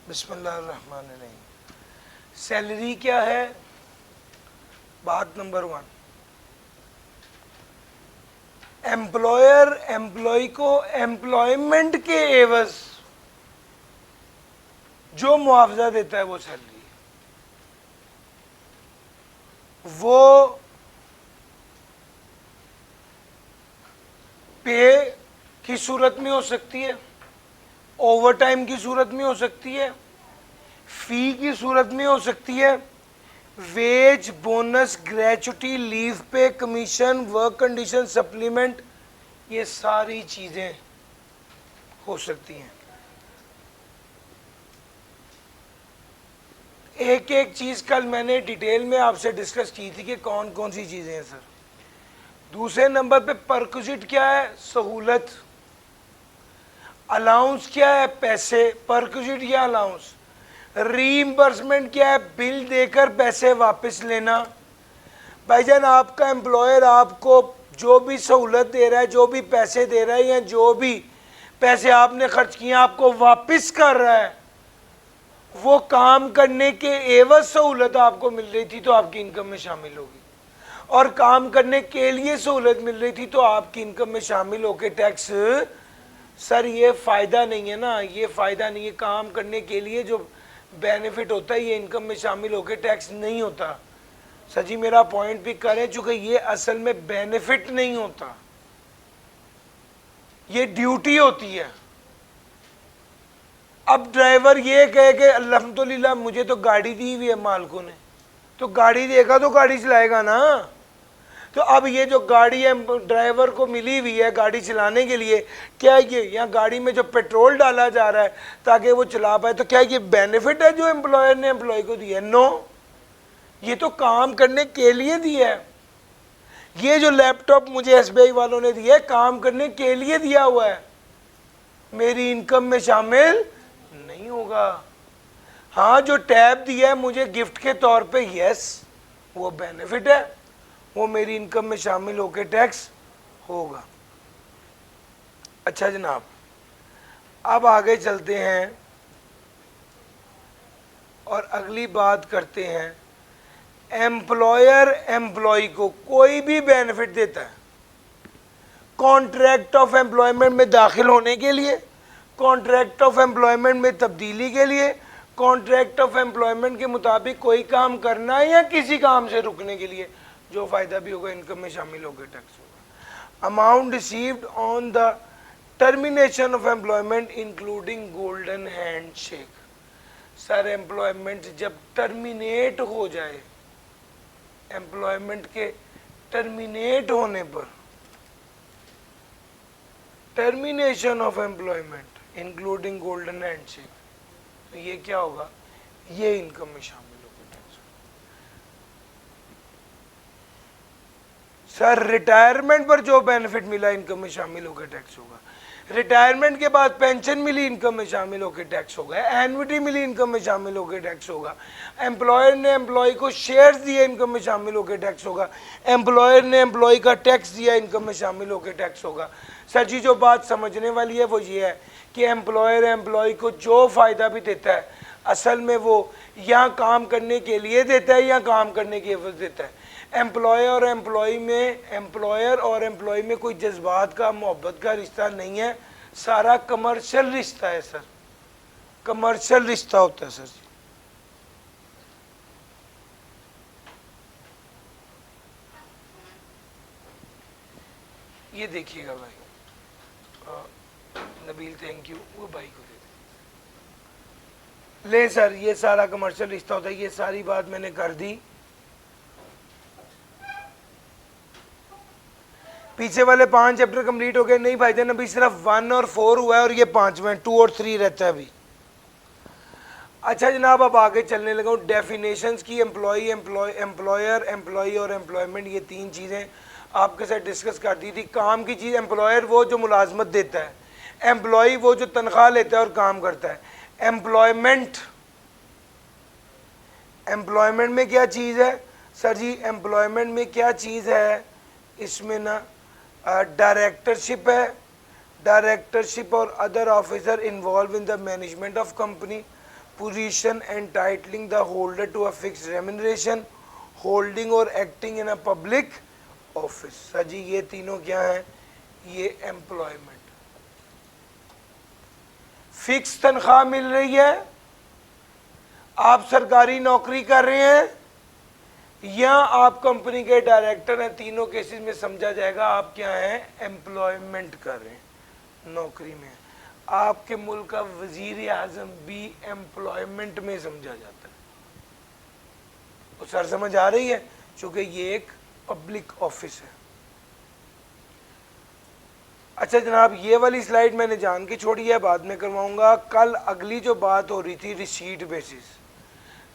बिस्मिल्लाहिर्रहमानिर्रहीम। सैलरी क्या है? बात नंबर 1, एम्प्लॉयर एम्प्लॉय को एम्प्लॉयमेंट के एवज जो मुआवजा देता है वो सैलरी है। वो पे की सूरत में हो सकती है, ओवर टाइम की सूरत में हो सकती है, फी की सूरत में हो सकती है, वेज, बोनस, ग्रेचुटी, लीव पे, कमीशन, वर्क कंडीशन, सप्लीमेंट, ये सारी चीजें हो सकती हैं। एक एक चीज कल मैंने डिटेल में आपसे डिस्कस की थी कि कौन कौन सी चीजें हैं सर। दूसरे नंबर पे परक्विजिट क्या है? सहूलत। अलाउंस क्या है? पैसे। परक्विजिट या अलाउंस। रीइंबर्समेंट क्या है? बिल देकर पैसे वापस लेना। भाईजान, आपका एम्प्लॉयर आपको जो भी सहूलत दे रहा है, जो भी पैसे दे रहा है, या जो भी पैसे आपने खर्च किए आपको वापस कर रहा है, वो काम करने के एवज सहूलत आपको मिल रही थी तो आपकी इनकम में शामिल होगी, और काम करने के लिए सहूलत मिल रही थी तो आपकी इनकम में शामिल होके टैक्स। सर ये फ़ायदा नहीं है ना, ये फ़ायदा नहीं है। काम करने के लिए जो बेनिफिट होता है ये इनकम में शामिल होके टैक्स नहीं होता। सर जी मेरा पॉइंट भी करें, चूंकि ये असल में बेनिफिट नहीं होता, ये ड्यूटी होती है। अब ड्राइवर ये कहे कि अल्हम्दुलिल्लाह मुझे तो गाड़ी दी हुई है मालिकों ने, तो गाड़ी देगा तो गाड़ी चलाएगा ना। तो अब ये जो गाड़ी है ड्राइवर को मिली हुई है गाड़ी चलाने के लिए, क्या ये यहाँ गाड़ी में जो पेट्रोल डाला जा रहा है ताकि वो चला पाए, तो क्या ये बेनिफिट है जो एम्प्लॉयर ने एम्प्लॉय को दिया है? नो, ये तो काम करने के लिए दिया है। ये जो लैपटॉप मुझे एसबीआई वालों ने दिया है काम करने के लिए दिया हुआ है, मेरी इनकम में शामिल नहीं होगा। हाँ, जो टैब दिया है मुझे गिफ्ट के तौर पे, यस वो बेनिफिट है, वो मेरी इनकम में शामिल होकर टैक्स होगा। अच्छा जनाब, अब आगे चलते हैं और अगली बात करते हैं। एम्प्लॉयर एम्प्लॉय को कोई भी बेनिफिट देता है कॉन्ट्रैक्ट ऑफ एम्प्लॉयमेंट में दाखिल होने के लिए, कॉन्ट्रैक्ट ऑफ एम्प्लॉयमेंट में तब्दीली के लिए, कॉन्ट्रैक्ट ऑफ एम्प्लॉयमेंट के मुताबिक कोई काम करना है या किसी काम से रुकने के लिए, जो फ़ायदा भी होगा इनकम में शामिल होकर टैक्स होगा। Amount received on the termination of employment including golden hand shake. Sir employment जब टर्मिनेट हो जाए, एम्प्लॉयमेंट के टर्मिनेट होने पर, termination of employment including golden hand shake, तो ये क्या होगा? ये इनकम में शामिल होगा टैक्स। सर रिटायरमेंट पर जो बेनिफिट मिला इनकम में शामिल होकर टैक्स होगा। रिटायरमेंट के बाद पेंशन मिली इनकम में शामिल होकर टैक्स होगा। एन्युटी मिली इनकम में शामिल होकर टैक्स होगा। एम्प्लॉयर ने एम्प्लॉय को शेयर्स दिए इनकम में शामिल होकर टैक्स होगा। एम्प्लॉयर ने एम्प्लॉय का टैक्स दिया इनकम में शामिल होकर टैक्स होगा। सर जी जो बात समझने वाली है वो ये है कि एम्प्लॉयर एम्प्लॉय को जो फ़ायदा भी देता है असल में वो यहाँ काम करने के लिए देता है या काम करने के एवज देता है। एम्प्लॉयर और एम्प्लॉय में कोई जज्बात का, मोहब्बत का रिश्ता नहीं है, सारा कमर्शियल रिश्ता है सर, कमर्शियल रिश्ता होता है सर जी। ये देखिएगा भाई, नबील थैंक यू, वो भाई को दे दे। ले सर, ये सारा कमर्शियल रिश्ता होता है, ये सारी बात मैंने कर दी। पीछे वाले 5 चैप्टर कंप्लीट हो गए? नहीं भाईजान, अभी सिर्फ 1 और 4 हुआ है और ये 5वें 2 और 3 रहता है अभी। अच्छा जनाब, अब आगे चलने लगा हूँ डेफिनेशंस की। एम्प्लॉय, एम्प्लॉयर, एम्प्लॉय और एम्प्लॉयमेंट, ये 3 चीज़ें आपके साथ डिस्कस कर दी थी। काम की चीज़, एम्प्लॉयर वो जो मुलाजमत देता है, एम्प्लॉय वो जो तनख्वाह लेता है और काम करता है। एम्प्लॉयमेंट, एम्प्लॉयमेंट में क्या चीज़ है सर जी? एम्प्लॉयमेंट में क्या चीज़ है? इसमें ना डायरेक्टरशिप है, डायरेक्टरशिप और other officer involve in the management of company. position entitling the holder to a fixed remuneration, holding or acting in a public office। Sir ji ये तीनों क्या है? ये एम्प्लॉयमेंट। फिक्स तनख्वाह मिल रही है, आप सरकारी नौकरी कर रहे हैं, या आप कंपनी के डायरेक्टर हैं, तीनों केसेस में समझा जाएगा आप क्या हैं? एम्प्लॉयमेंट कर रहे हैं, नौकरी में। आपके मुल्क का वजीर आजम भी एम्प्लॉयमेंट में समझा जाता है। तो सर समझ आ रही है, चूंकि ये एक पब्लिक ऑफिस है। अच्छा जनाब, ये वाली स्लाइड मैंने जान के छोड़ी है, बाद में करवाऊंगा। कल अगली जो बात हो रही थी रिसीट बेसिस,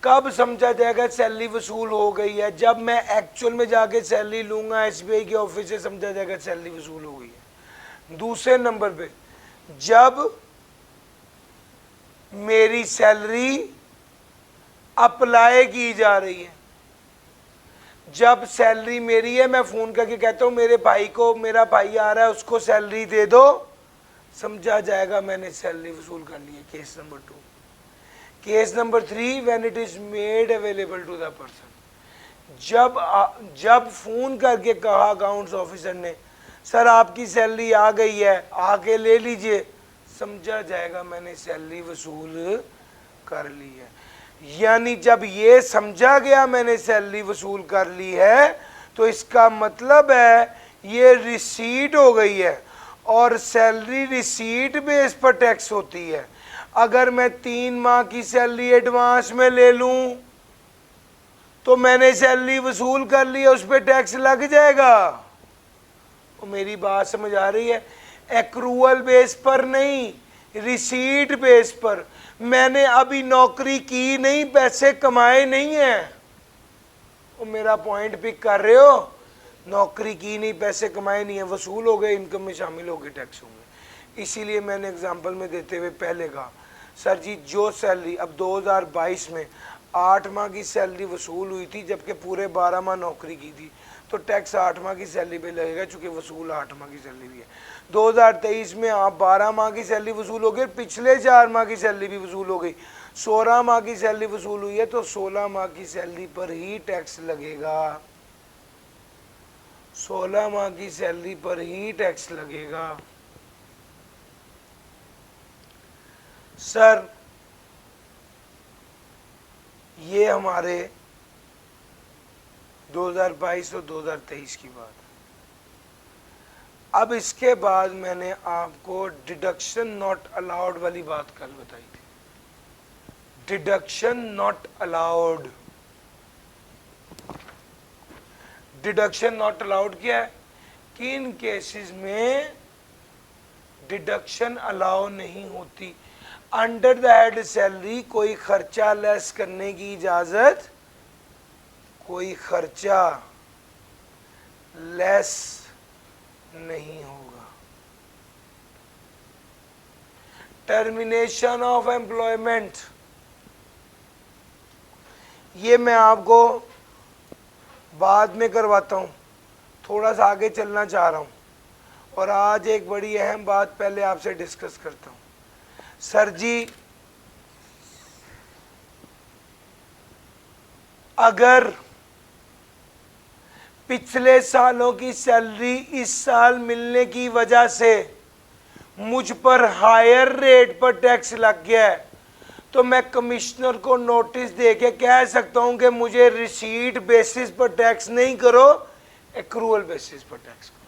कब समझा जाएगा सैलरी वसूल हो गई है? जब मैं एक्चुअल में जाके सैलरी लूंगा एसबीआई के ऑफिस से, समझा जाएगा सैलरी वसूल हो गई है। दूसरे नंबर पे, जब मेरी सैलरी अप्लाई की जा रही है, जब सैलरी मेरी है, मैं फोन करके कहता हूं मेरे भाई को, मेरा भाई आ रहा है उसको सैलरी दे दो, समझा जाएगा मैंने सैलरी वसूल कर ली है। Case number 2। Case number 3, when it is made available to the person, जब फोन करके कहा अकाउंट्स ऑफिसर ने सर आपकी सैलरी आ गई है, आके ले लीजिए, समझा जाएगा मैंने सैलरी वसूल कर ली है। यानी जब ये समझा गया मैंने सैलरी वसूल कर ली है, तो इसका मतलब है ये रिसीट हो गई है, और सैलरी रिसीट बेस पर टैक्स होती है। अगर मैं 3 माह की सैलरी एडवांस में ले लूं तो मैंने सैलरी वसूल कर ली है, उस पर टैक्स लग जाएगा। तो मेरी बात समझ आ रही है? एक्रूअल बेस पर नहीं, रिसीट बेस पर। मैंने अभी नौकरी की नहीं, पैसे कमाए नहीं है। वो मेरा पॉइंट पिक कर रहे हो? नौकरी की नहीं, पैसे कमाए नहीं है, वसूल हो गए, इनकम में शामिल हो गए, टैक्स होंगे। इसीलिए मैंने एग्जांपल में देते हुए पहले कहा सर जी जो सैलरी अब 2022 में 8 माह की सैलरी वसूल हुई थी, जबकि पूरे 12 माह नौकरी की थी, तो टैक्स 8 माह की सैलरी पे लगेगा, चूंकि वसूल 8 माह की सैलरी भी है। 2023 में आप 12 माह की सैलरी वसूल हो गई, पिछले 4 माह की सैलरी भी वसूल हो गई, 16 माह की सैलरी वसूल हुई है, तो 16 माह की सैलरी पर ही टैक्स लगेगा। 16 माह की सैलरी पर ही टैक्स लगेगा। सर ये हमारे 2022 और 2023 की बात। अब इसके बाद मैंने आपको डिडक्शन नॉट अलाउड वाली बात कल बताई थी। Deduction not allowed, deduction not allowed क्या है? किन केसेस में डिडक्शन अलाउ नहीं होती? अंडर द हेड सैलरी कोई खर्चा लेस करने की इजाजत, कोई खर्चा लेस नहीं होगा। टर्मिनेशन ऑफ एम्प्लॉयमेंट, ये मैं आपको बाद में करवाता हूं, थोड़ा सा आगे चलना चाह रहा हूं। और आज एक बड़ी अहम बात पहले आपसे डिस्कस करता हूं। सर जी अगर पिछले सालों की सैलरी इस साल मिलने की वजह से मुझ पर हायर रेट पर टैक्स लग गया है, तो मैं कमिश्नर को नोटिस देके कह सकता हूं कि मुझे रिसीट बेसिस पर टैक्स नहीं करो, एक्रूअल बेसिस पर टैक्स करो।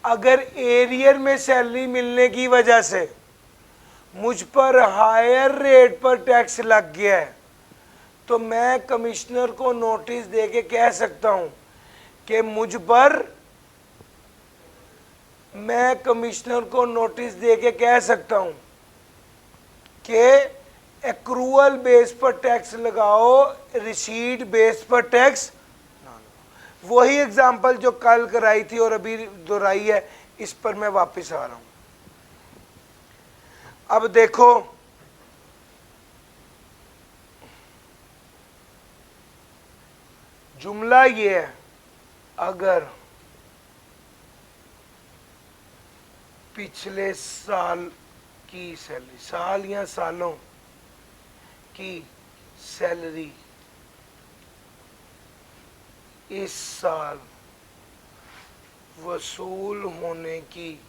अगर एरियर में सैलरी मिलने की वजह से मुझ पर हायर रेट पर टैक्स लग गया है, तो मैं कमिश्नर को नोटिस देके कह सकता हूं कि मुझ पर, मैं कमिश्नर को नोटिस देके कह सकता हूं कि एक्रूअल बेस पर टैक्स लगाओ, रिसीट बेस पर टैक्स ना लगाओ। वही एग्जांपल जो कल कराई थी और अभी दोहराई है, इस पर मैं वापस आ रहा हूं। अब देखो जुमला ये है, अगर पिछले साल की सैलरी, साल या सालों की सैलरी इस साल वसूल होने की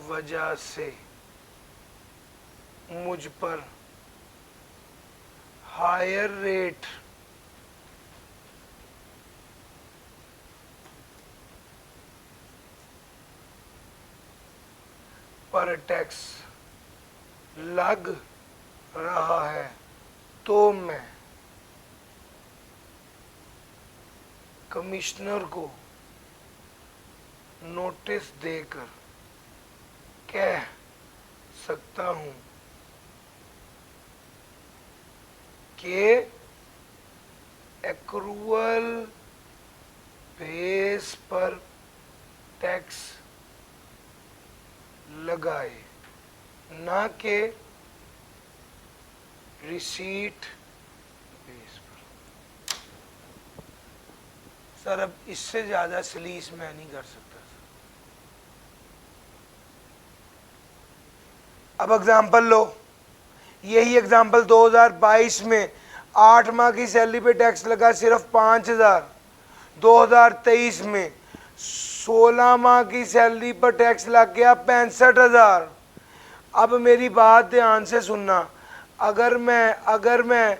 वजह से मुझ पर हायर रेट पर टैक्स लग रहा है, तो मैं कमिश्नर को नोटिस देकर कह सकता हूं कि एक्रूअल बेस पर टैक्स लगाए, ना कि रिसीट बेस पर। सर अब इससे ज्यादा सलीस मैं नहीं कर सकता। अब एग्जाम्पल लो, यही एग्जाम्पल 2022 में 8 माह की सैलरी पे टैक्स लगा सिर्फ 5000, 2023 में 16 माह की सैलरी पर टैक्स लग गया 65,000। अब मेरी बात ध्यान से सुनना, अगर मैं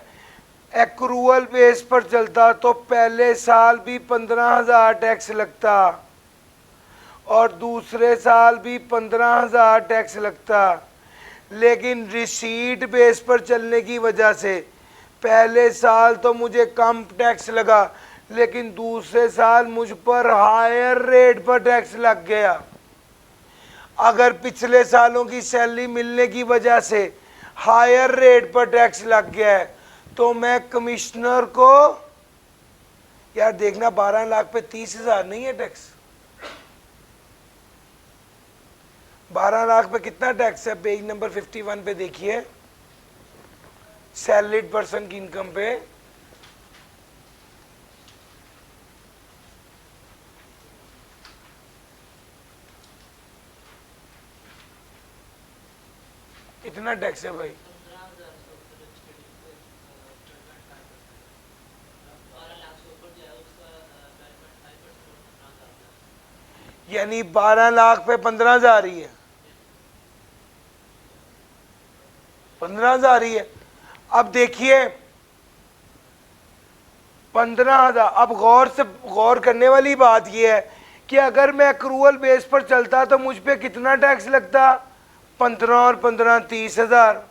एक्रूअल बेस पर चलता तो पहले साल भी 15,000 टैक्स लगता और दूसरे साल भी 15,000 टैक्स लगता, लेकिन रिसीट बेस पर चलने की वजह से पहले साल तो मुझे कम टैक्स लगा, लेकिन दूसरे साल मुझ पर हायर रेट पर टैक्स लग गया। अगर पिछले सालों की सैलरी मिलने की वजह से हायर रेट पर टैक्स लग गया है तो मैं कमिश्नर को, यार देखना 12 लाख पे 30,000 नहीं है टैक्स, 12 लाख पे कितना टैक्स है? पेज नंबर 51 पे देखिए, सैलरीड पर्सन की इनकम पे कितना टैक्स है भाई? यानी 12 लाख पे 15,000 ही है, 15,000 ही है। अब देखिए 15,000, अब गौर करने वाली बात यह है कि अगर मैं एक्रूअल बेस पर चलता तो मुझ पे कितना टैक्स लगता? 15 और 15 30,000।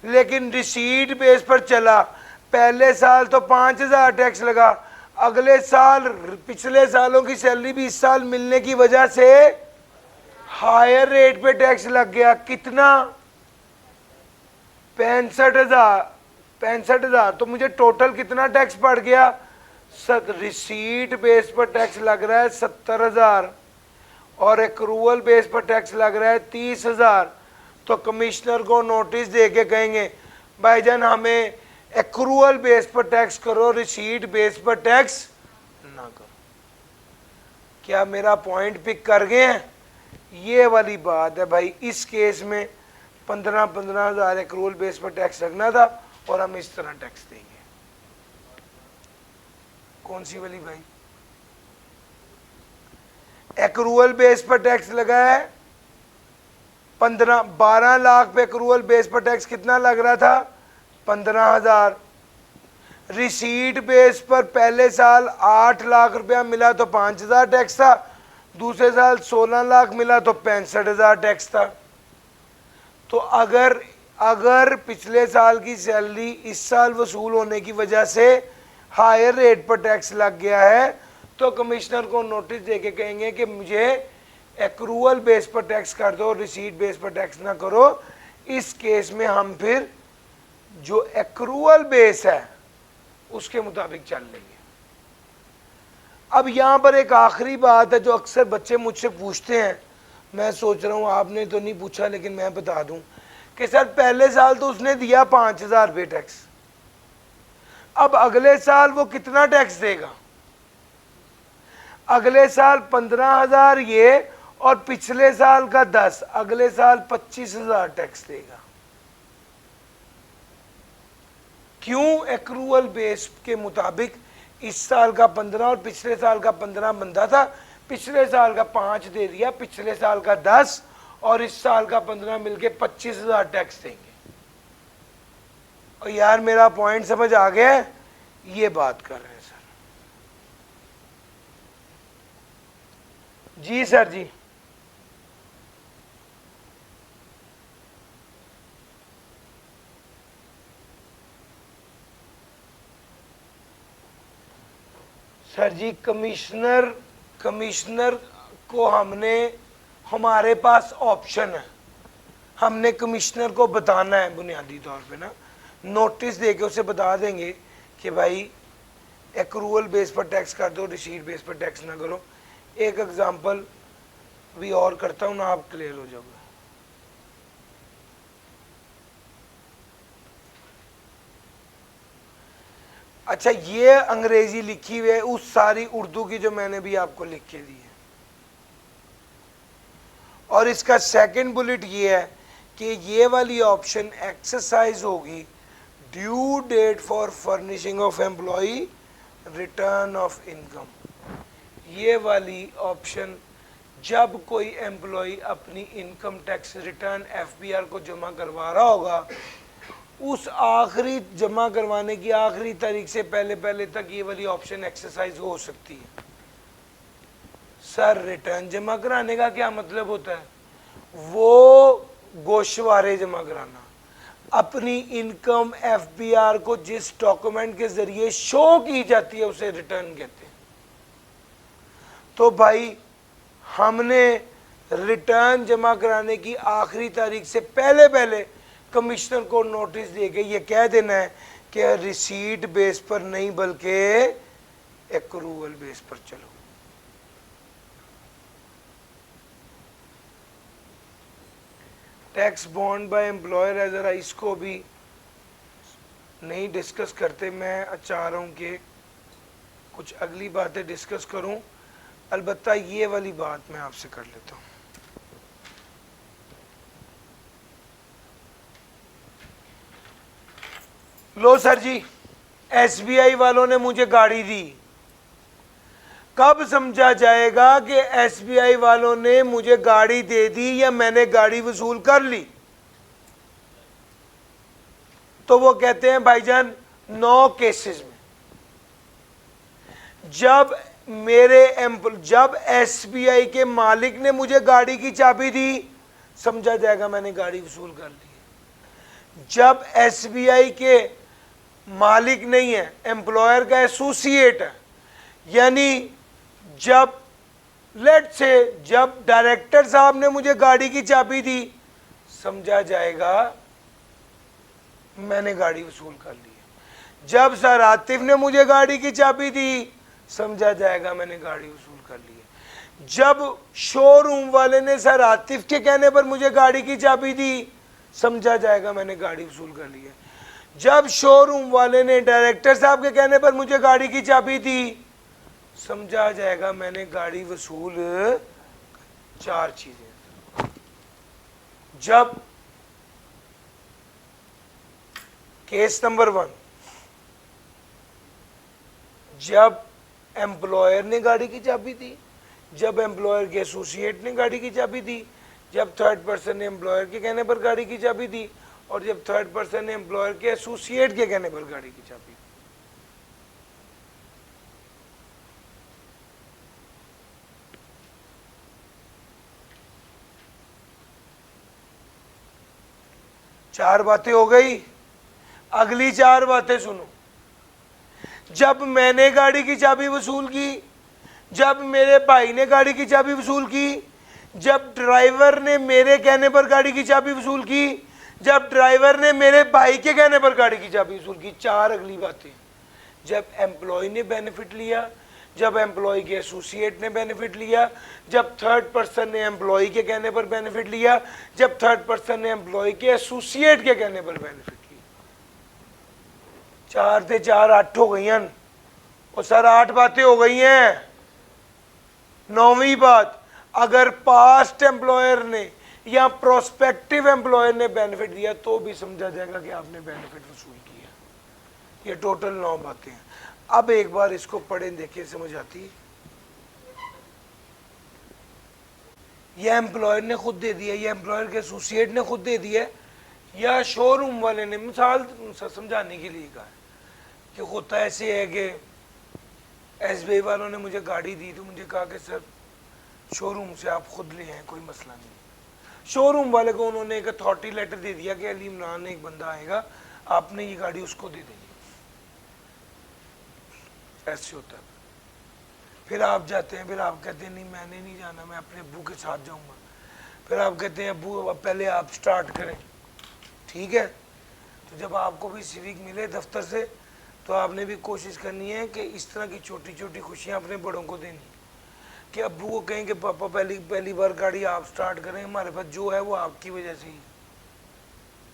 लेकिन रिसीट बेस पर चला, पहले साल तो 5,000 टैक्स लगा, अगले साल पिछले सालों की सैलरी भी इस साल मिलने की वजह से हायर रेट पे टैक्स लग गया। कितना? 65,000। तो मुझे टोटल कितना टैक्स पड़ गया? रिसीट बेस पर टैक्स लग रहा है 70,000 और एक्रूअल बेस पर टैक्स लग रहा है 30,000। तो कमिश्नर को नोटिस दे के कहेंगे भाईजान हमें एक्रूअल बेस पर टैक्स करो, रिसीट बेस पर टैक्स ना करो। क्या मेरा पॉइंट पिक कर गए हैं? ये वाली बात है भाई। इस केस में 15,000 एक्रूअल बेस पर टैक्स लगना था और हम इस तरह टैक्स देंगे। कौन सी वाली भाई? एक्रूअल बेस पर टैक्स लगा है 12 लाख पे एक्रूअल बेस पर टैक्स कितना लग रहा था? 15,000। रिसीट बेस पर पहले साल 8 लाख रुपया मिला तो 5,000 टैक्स था, दूसरे साल 16 लाख मिला तो 65,000 टैक्स था। तो अगर पिछले साल की सैलरी इस साल वसूल होने की वजह से हायर रेट पर टैक्स लग गया है तो कमिश्नर को नोटिस देके कहेंगे कि मुझे एक्रूअल बेस पर टैक्स कर दो, रिसीट बेस पर टैक्स ना करो। इस केस में हम फिर जो एक्रूअल बेस है उसके मुताबिक चल लेंगे। अब यहां पर एक आखिरी बात है जो अक्सर बच्चे मुझसे पूछते हैं, मैं सोच रहा हूं आपने तो नहीं पूछा लेकिन मैं बता दूं कि सर पहले साल तो उसने दिया 5,000 रुपये टैक्स, अब अगले साल वो कितना टैक्स देगा? अगले साल 15,000 ये और पिछले साल का 10, अगले साल 25,000 टैक्स देगा। क्यों? एक्रूअल बेस के मुताबिक इस साल का 15 और पिछले साल का 15 बनता था, पिछले साल का 5 दे दिया, पिछले साल का 10 और इस साल का 15 मिलके 25,000 टैक्स देंगे। और यार मेरा पॉइंट समझ आ गया? ये बात कर रहे हैं सर। जी सर जी। सर जी कमिश्नर को हमारे पास ऑप्शन है, हमने कमिश्नर को बताना है बुनियादी तौर पे ना, नोटिस देके उसे बता देंगे कि भाई एक्रूअल बेस पर टैक्स कर दो, रिसीट बेस पर टैक्स ना करो। एक एग्जांपल भी और करता हूँ ना, आप क्लियर हो जाओगे। अच्छा, ये अंग्रेजी लिखी हुई है उस सारी उर्दू की जो मैंने भी आपको लिख के दी है, और इसका सेकंड बुलेट ये है कि ये वाली ऑप्शन एक्सरसाइज होगी due date for furnishing of employ return of income. ये वाली ऑप्शन जब कोई एम्प्लॉय अपनी इनकम टैक्स रिटर्न एफबीआर को जमा करवा रहा होगा, उस आखिरी जमा करवाने की आखिरी तारीख से पहले तक ये वाली ऑप्शन एक्सरसाइज हो सकती है। सर रिटर्न जमा कराने का क्या मतलब होता है? वो गोशवारे जमा कराना, अपनी इनकम एफबीआर को जिस डॉक्यूमेंट के जरिए शो की जाती है उसे रिटर्न कहते हैं। तो भाई हमने रिटर्न जमा कराने की आखिरी तारीख से पहले कमिश्नर को नोटिस देके ये कह देना है कि रिसीट बेस पर नहीं बल्कि एक्रूअल बेस पर चलो। टैक्स बॉन्ड बाय एम्प्लॉयर है, जरा इसको भी नहीं डिस्कस करते, मैं चाह रहा हूं कि कुछ अगली बातें डिस्कस करूं। अलबत्ता ये वाली बात मैं आपसे कर लेता हूं। लो सर जी, एसबीआई वालों ने मुझे गाड़ी दी, कब समझा जाएगा कि एसबीआई वालों ने मुझे गाड़ी दे दी या मैंने गाड़ी वसूल कर ली? तो वो कहते हैं भाईजान 9 केसेस में, जब एसबीआई के मालिक ने मुझे गाड़ी की चाबी दी, समझा जाएगा मैंने गाड़ी वसूल कर ली है। जब एसबीआई के मालिक नहीं है, एम्प्लॉयर का एसोसिएट है, यानी जब डायरेक्टर साहब ने मुझे गाड़ी की चाबी दी, समझा जाएगा मैंने गाड़ी वसूल कर ली है। जब सर आतिफ ने मुझे गाड़ी की चाबी दी, समझा जाएगा मैंने गाड़ी वसूल कर ली है। जब शोरूम वाले ने सर आतिफ के कहने पर मुझे गाड़ी की चाबी दी, समझा जाएगा मैंने गाड़ी वसूल कर ली है। जब शोरूम वाले ने डायरेक्टर साहब के कहने पर मुझे गाड़ी की चाबी दी, समझा जाएगा मैंने गाड़ी वसूल। 4 चीजें। जब केस नंबर 1, जब एम्प्लॉयर ने गाड़ी की चाबी दी, जब एम्प्लॉयर के एसोसिएट ने गाड़ी की चाबी दी, जब थर्ड पर्सन ने एम्प्लॉयर के कहने पर गाड़ी की चाबी दी, और जब थर्ड पर्सन ने एम्प्लॉयर के एसोसिएट के कहने पर गाड़ी की चाबी दी। चार बातें हो गई। अगली 4 बातें सुनो। जब मैंने गाड़ी की चाबी वसूल की, जब मेरे भाई ने गाड़ी की चाबी वसूल की, जब ड्राइवर ने मेरे कहने पर गाड़ी की चाबी वसूल की, जब ड्राइवर ने मेरे भाई के कहने पर गाड़ी की चाबी वसूल की। 4 अगली बातें। जब एम्प्लॉय ने बेनिफिट लिया, जब एम्प्लॉय के एसोसिएट ने बेनिफिट लिया, जब थर्ड पर्सन ने एम्प्लॉय के कहने पर बेनिफिट लिया, जब थर्ड पर्सन ने एम्प्लॉय के एसोसिएट के कहने पर बेनिफिट लिया। 4 से 4 8 हो गई हैं। और सर 8 बातें हो गई हैं। 9वीं बात, अगर पास्ट एम्प्लॉयर ने या प्रोस्पेक्टिव एम्प्लॉयर ने बेनिफिट दिया तो भी समझा जाएगा कि आपने बेनिफिट वसूल किया। ये टोटल 9 बातें हैं। अब एक बार इसको पढ़ें, देखिए समझ आती है। यह एम्प्लॉयर ने खुद दे दिया, या एम्प्लॉयर के एसोसिएट ने खुद दे दिया, या शोरूम वाले ने, मिसाल समझाने के लिए कहा है कि होता ऐसे है कि एसबीआई वालों ने मुझे गाड़ी दी तो मुझे कहा कि सर शोरूम से आप खुद ले आए, कोई मसला नहीं। शोरूम वाले को उन्होंने एक अथॉरिटी लेटर दे दिया कि अली इमरान एक बंदा आएगा, आपने ये गाड़ी उसको दे देनी। ऐसे होता है। फिर आप जाते हैं, फिर आप कहते हैं नहीं मैंने नहीं जाना, मैं अपने अब्बू के साथ जाऊंगा। फिर आप कहते हैं अब्बू अब पहले आप स्टार्ट करें, ठीक है। तो जब आपको भी सिविक मिले दफ्तर से तो आपने भी कोशिश करनी है कि इस तरह की छोटी छोटी खुशियां अपने बड़ों को देनी, कि अब्बू को कहें कि पापा पहली बार गाड़ी आप स्टार्ट करें, हमारे पास जो है वो आपकी वजह से ही।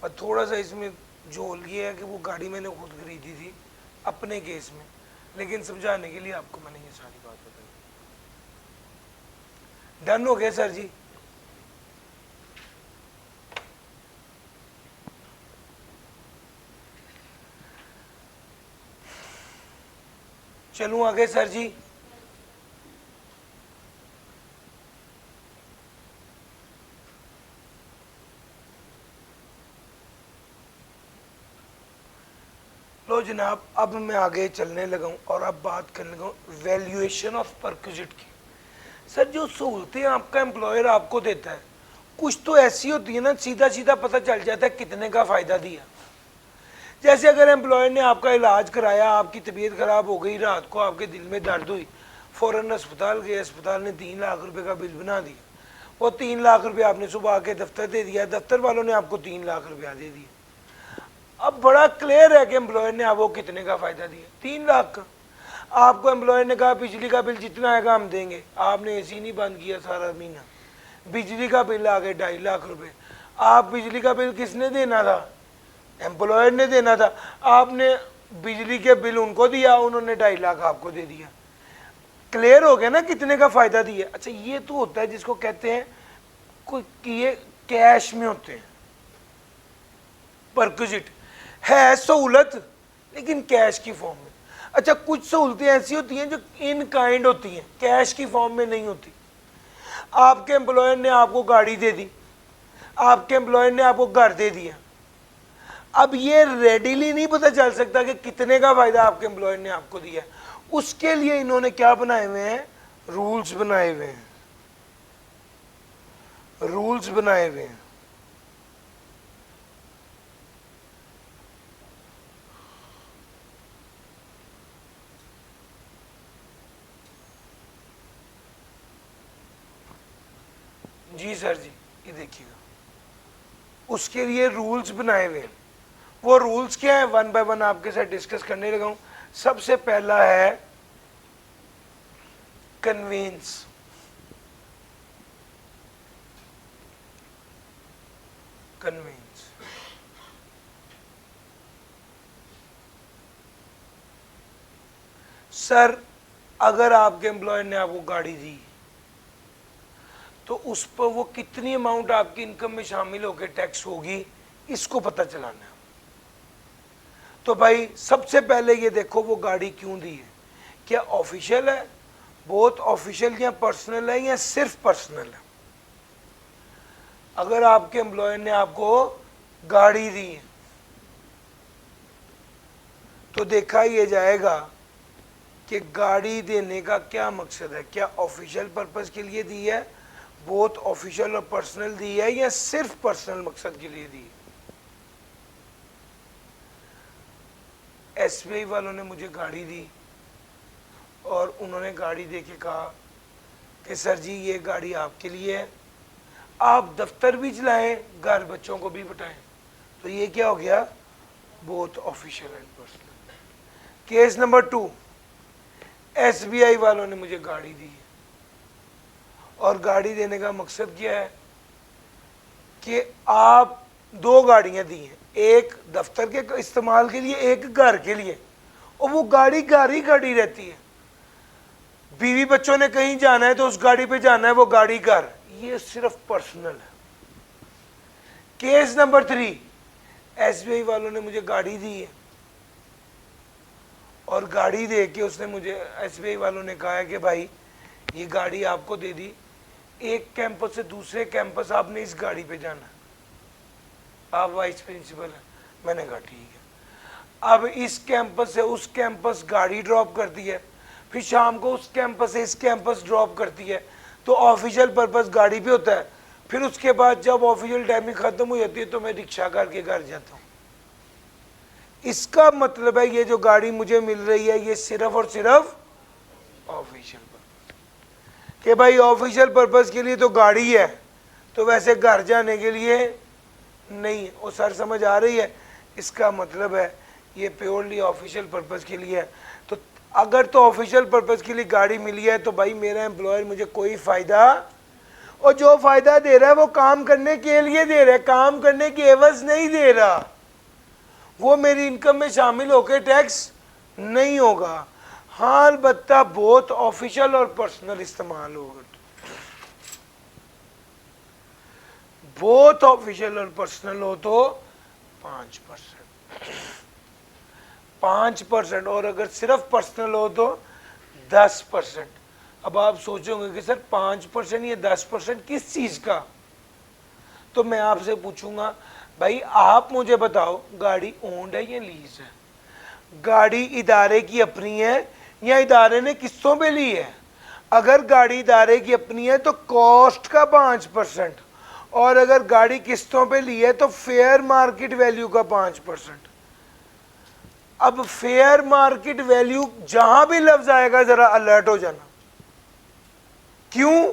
और थोड़ा सा इसमें झोल ये है कि वो गाड़ी मैंने खुद खरीदी थी अपने केस में, लेकिन समझाने के लिए आपको मैंने ये सारी बात बताई। डन हो गया सर जी? चलूं आगे सर जी? लो जनाब, अब मैं आगे चलने लगा हूं और अब बात करने लगा हूं वैल्यूएशन ऑफ परक्विजिट की। सर जो सहूलतें आपका एम्प्लॉयर आपको देता है कुछ तो ऐसी होती है ना, सीधा सीधा पता चल जाता है कितने का फ़ायदा दिया। जैसे अगर एम्प्लॉयर ने आपका इलाज कराया, आपकी तबीयत ख़राब हो गई, रात को आपके दिल में दर्द हुई, फ़ौरन अस्पताल गए, अस्पताल ने 3 लाख रुपए का बिल बना दिया। वो 3 लाख रुपये आपने सुबह आके दफ्तर दे दिया, दफ्तर वालों ने आपको 3 लाख रुपया दे दिया। अब बड़ा क्लियर है कि एम्प्लॉयर ने आपको कितने का फ़ायदा दिया, 3 लाख का। आपको एम्प्लॉयर ने कहा बिजली का बिल जितना आएगा हम देंगे, आपने एसी नहीं बंद किया सारा महीना, बिजली का बिल आ गए 2.5 लाख रुपए। आप बिजली का बिल किसने देना था? एम्प्लॉयर ने देना था। आपने बिजली के बिल उनको दिया, उन्होंने 2.5 लाख आपको दे दिया। क्लियर हो गया ना कितने का फ़ायदा दिया। अच्छा ये तो होता है जिसको कहते हैं कोई ये कैश में होते हैं, परक्विजिट है सहूलत लेकिन कैश की फॉर्म में। अच्छा कुछ सहूलतें ऐसी होती हैं जो इन काइंड होती हैं, कैश की फॉर्म में नहीं होती। आपके एम्प्लॉयर ने आपको गाड़ी दे दी, आपके एम्प्लॉयर ने आपको घर दे दिया। अब ये रेडीली नहीं पता चल सकता कि कितने का फायदा आपके एम्प्लॉयर ने आपको दिया। उसके लिए इन्होंने क्या बनाए हुए हैं? रूल्स बनाए हुए हैं, रूल्स बनाए हुए हैं। जी सर जी, ये देखिएगा, उसके लिए रूल्स बनाए हुए हैं। वो रूल्स क्या है, 1 बाय 1 आपके साथ डिस्कस करने लगा हूं। सबसे पहला है कन्वेंस। कन्वेंस सर अगर आपके एम्प्लॉयर ने आपको गाड़ी दी तो उस पर वो कितनी अमाउंट आपकी इनकम में शामिल होकर टैक्स होगी, इसको पता चलाना है। तो भाई सबसे पहले ये देखो वो गाड़ी क्यों दी है, क्या ऑफिशियल है, बहुत ऑफिशियल या पर्सनल है या सिर्फ पर्सनल है। अगर आपके एम्प्लॉयर ने आपको गाड़ी दी है तो देखा ये जाएगा कि गाड़ी देने का क्या मकसद है, क्या ऑफिशियल पर्पस के लिए दी है, बहुत ऑफिशियल और पर्सनल दी है, या सिर्फ पर्सनल मकसद के लिए दी है। एसबीआई वालों ने मुझे गाड़ी दी और उन्होंने गाड़ी देके कहा कि सर जी ये गाड़ी आपके लिए है, आप दफ्तर भी चलाएं, घर बच्चों को भी बिठाएं। तो ये क्या हो गया, both official and personal. Case number 2, SBI वालों ने मुझे गाड़ी दी और गाड़ी देने का मकसद क्या है कि आप 2 गाड़ियां दी हैं, एक दफ्तर के इस्तेमाल के लिए, एक घर के लिए, और वो गाड़ी घर ही खड़ी रहती है। बीवी बच्चों ने कहीं जाना है तो उस गाड़ी पे जाना है, वो गाड़ी घर, ये सिर्फ पर्सनल है। केस नंबर 3, एसबीआई वालों ने मुझे गाड़ी दी है और गाड़ी दे के उसने मुझे, एसबीआई वालों ने कहा है कि भाई ये गाड़ी आपको दे दी, एक कैंपस से दूसरे कैंपस आपने इस गाड़ी पे जाना, आप वाइस प्रिंसिपल हैं। मैंने कहा ठीक है। अब इस कैंपस से उस कैंपस गाड़ी ड्रॉप करती है, फिर शाम को उस कैंपस से इस कैंपस ड्रॉप करती है, तो ऑफिशियल पर्पस गाड़ी पे होता है। फिर उसके बाद जब ऑफिशियल टाइमिंग खत्म हो जाती है तो मैं रिक्शा करके घर जाता हूँ। इसका मतलब है ये जो गाड़ी मुझे मिल रही है ये सिर्फ और सिर्फ ऑफिशियल पर्पस, कि भाई ऑफिशियल पर्पस के लिए तो गाड़ी है, तो वैसे घर जाने के लिए नहीं। और सर समझ आ रही है? इसका मतलब है ये प्योरली ऑफिशियल पर्पस के लिए है। तो अगर तो ऑफिशियल पर्पस के लिए गाड़ी मिली है तो भाई मेरा एम्प्लॉयर मुझे कोई फायदा, और जो फायदा दे रहा है वो काम करने के लिए दे रहा है, काम करने की एवज नहीं दे रहा, वो मेरी इनकम में शामिल होकर टैक्स नहीं होगा। हाँ अलबत्ता बहुत ऑफिशियल और पर्सनल इस्तेमाल होगा, बहुत ऑफिशियल और पर्सनल हो तो 5%, 5%, और अगर सिर्फ पर्सनल हो तो 10%। अब आप सोचोगे कि सर 5% या 10% किस चीज का, तो मैं आपसे पूछूंगा भाई आप मुझे बताओ गाड़ी ओन्ड है या लीज है? गाड़ी इदारे की अपनी है या इदारे ने किस्तों पे ली है? अगर गाड़ी इदारे की अपनी है तो कॉस्ट का 5%, और अगर गाड़ी किस्तों पे ली है तो फेयर मार्केट वैल्यू का 5%। अब फेयर मार्केट वैल्यू जहां भी लफ्ज आएगा जरा अलर्ट हो जाना। क्यों?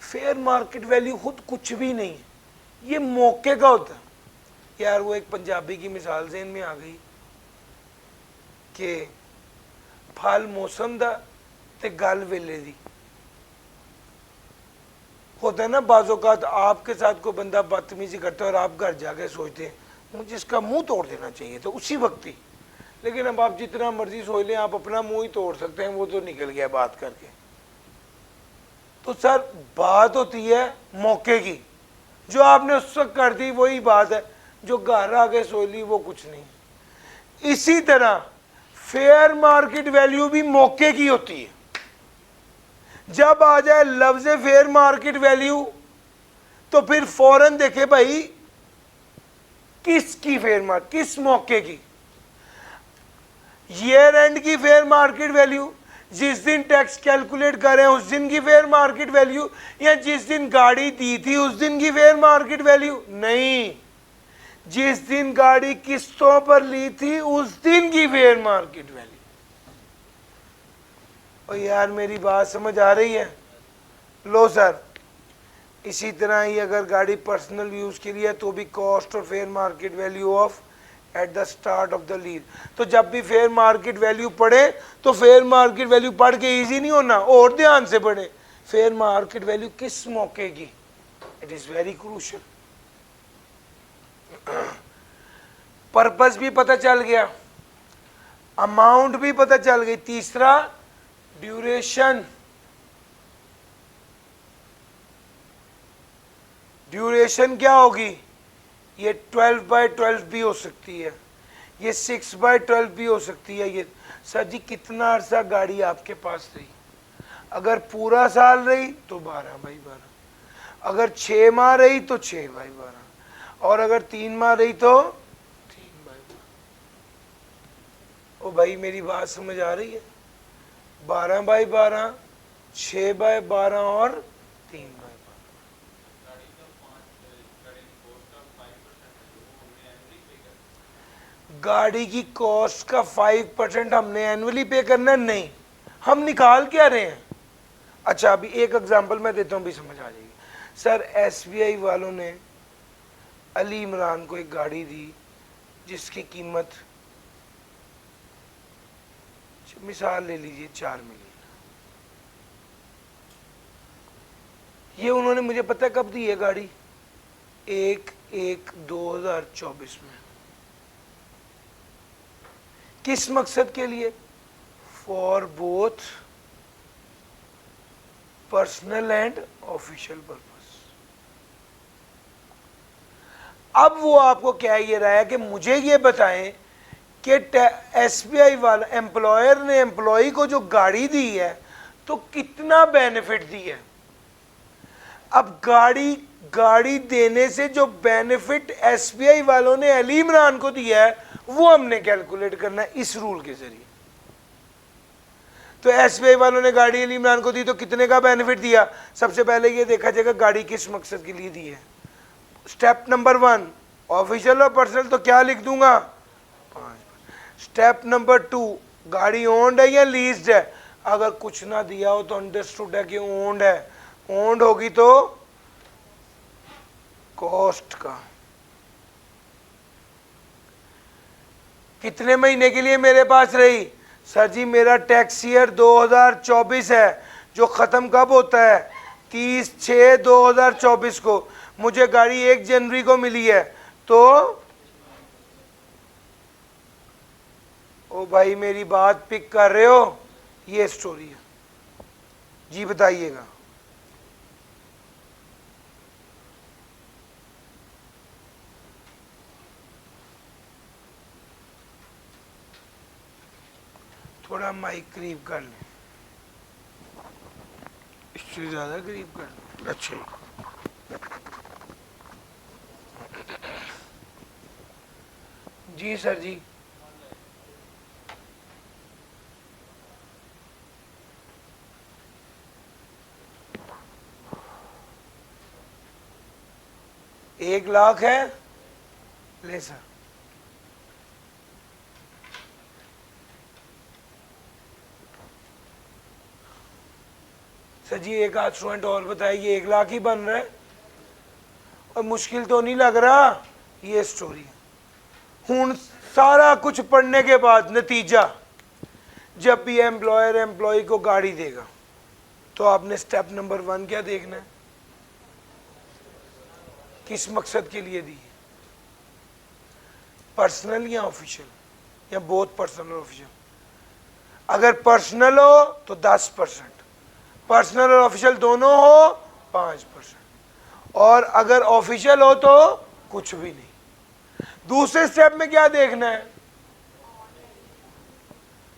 फेयर मार्केट वैल्यू खुद कुछ भी नहीं है, ये मौके का होता है। यार वो एक पंजाबी की मिसाल ज़हन में आ गई कि फल मौसम दा ते गल वेले दी। होता है ना बाज़ औक़ात आपके साथ कोई बंदा बदतमीजी करता है और आप घर जाके सोचते हैं मुझे इसका मुंह तोड़ देना चाहिए तो उसी वक्त ही, लेकिन अब आप जितना मर्जी सोच लें आप अपना मुंह ही तोड़ सकते हैं, वो तो निकल गया बात करके। तो सर बात होती है मौके की, जो आपने उस वक्त कर दी वही बात है, जो घर आके सोच ली वो कुछ नहीं। इसी तरह फेयर मार्केट वैल्यू भी मौके की होती है। जब आ जाए लफ्ज फेयर मार्केट वैल्यू तो फिर फौरन देखे भाई किसकी फेयर मार्केट, किस मौके की। ईयर एंड की फेयर मार्केट वैल्यू, जिस दिन टैक्स कैलकुलेट करें उस दिन की फेयर मार्केट वैल्यू, या जिस दिन गाड़ी दी थी उस दिन की फेयर मार्केट वैल्यू? नहीं, जिस दिन गाड़ी किस्तों पर ली थी उस दिन की फेयर मार्केट वैल्यू। और यार मेरी बात समझ आ रही है? लो सर, इसी तरह ही अगर गाड़ी पर्सनल यूज के लिए है तो भी कॉस्ट और fair market value of at the start of the lease. तो जब भी फेयर मार्केट वैल्यू पढ़े तो फेयर मार्केट वैल्यू पढ़ के इजी नहीं होना, और ध्यान से पढ़े फेयर मार्केट वैल्यू किस मौके की। It is very crucial. Purpose भी पता चल गया, अमाउंट भी पता चल गई। तीसरा ड्यूरेशन। ड्यूरेशन क्या होगी? ये 12/12 भी हो सकती है, ये 6/12 भी हो सकती है। ये सर जी कितना अर्सा गाड़ी आपके पास रही? अगर पूरा साल रही तो 12/12, अगर 6 माह रही तो 6/12, और अगर 3 माह रही तो 3/12। ओ भाई मेरी बात समझ आ रही है? 12/12, 6/12 और 3/12। गाड़ी की कॉस्ट का 5% हमने एनुअली पे करना है? नहीं, हम निकाल क्या रहे हैं? अच्छा अभी एक एग्जांपल मैं देता हूँ, भी समझ आ जाएगी। सर एसबीआई वालों ने अली इमरान को एक गाड़ी दी जिसकी कीमत, मिसाल ले लीजिए 4 मिलियन। ये उन्होंने मुझे पता है कब दी है गाड़ी? 1/1/2024 में। किस मकसद के लिए? For both personal and official purpose. अब वो आपको कह ये रहा है कि मुझे ये बताएं कि एसबीआई वाला एम्प्लॉयर ने एम्प्लॉय को जो गाड़ी दी है तो कितना बेनिफिट दिया है। अब गाड़ी देने से जो बेनिफिट एसबीआई वालों ने अली इमरान को दिया है वो हमने कैलकुलेट करना है इस रूल के जरिए। तो एसबीआई वालों ने गाड़ी अली इमरान को दी तो कितने का बेनिफिट दिया। सबसे पहले ये देखा जाएगा गाड़ी किस मकसद के लिए दी है। स्टेप नंबर 1 ऑफिशियल और पर्सनल, तो क्या लिख दूंगा 5। स्टेप नंबर 2 गाड़ी ओन्ड है या लीज्ड है। अगर कुछ ना दिया हो तो अंडरस्टूड है कि ओन्ड है। ओन्ड होगी तो कॉस्ट का। कितने महीने के लिए मेरे पास रही। सर जी मेरा टैक्स ईयर 2024 है जो ख़त्म कब होता है 30/6/2024 को। मुझे गाड़ी 1 जनवरी को मिली है तो ओ भाई मेरी बात पिक कर रहे हो। ये स्टोरी है जी, बताइएगा। थोड़ा माइक करीब कर लें, इससे ज़्यादा करीब कर लें। अच्छा जी सर जी। एक लाख है ले सर। सर जी एक आध स्टूडेंट और बताइए 1 लाख ही बन रहा है और मुश्किल तो नहीं लग रहा। ये स्टोरी हूँ सारा कुछ पढ़ने के बाद नतीजा जब भी एम्प्लॉयर एम्प्लॉय को गाड़ी देगा तो आपने स्टेप नंबर 1 क्या देखना है, किस मकसद के लिए दी है, पर्सनल या ऑफिशियल या बोथ पर्सनल और ऑफिशियल। अगर पर्सनल हो तो 10%, पर्सनल और ऑफिशियल दोनों हो 5%, और अगर ऑफिशियल हो तो कुछ भी नहीं। दूसरे स्टेप में क्या देखना है,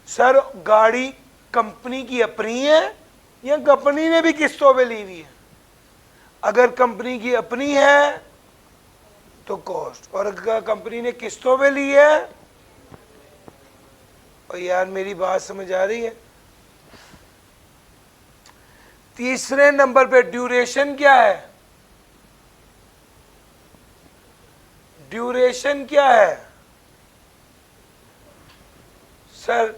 सर गाड़ी कंपनी की अपनी है या कंपनी ने भी किस्तों पे ली हुई है। अगर कंपनी की अपनी है तो कॉस्ट, और अगर कंपनी ने किस्तों पे ली है, और यार मेरी बात समझ आ रही है। तीसरे नंबर पे ड्यूरेशन क्या है, ड्यूरेशन क्या है सर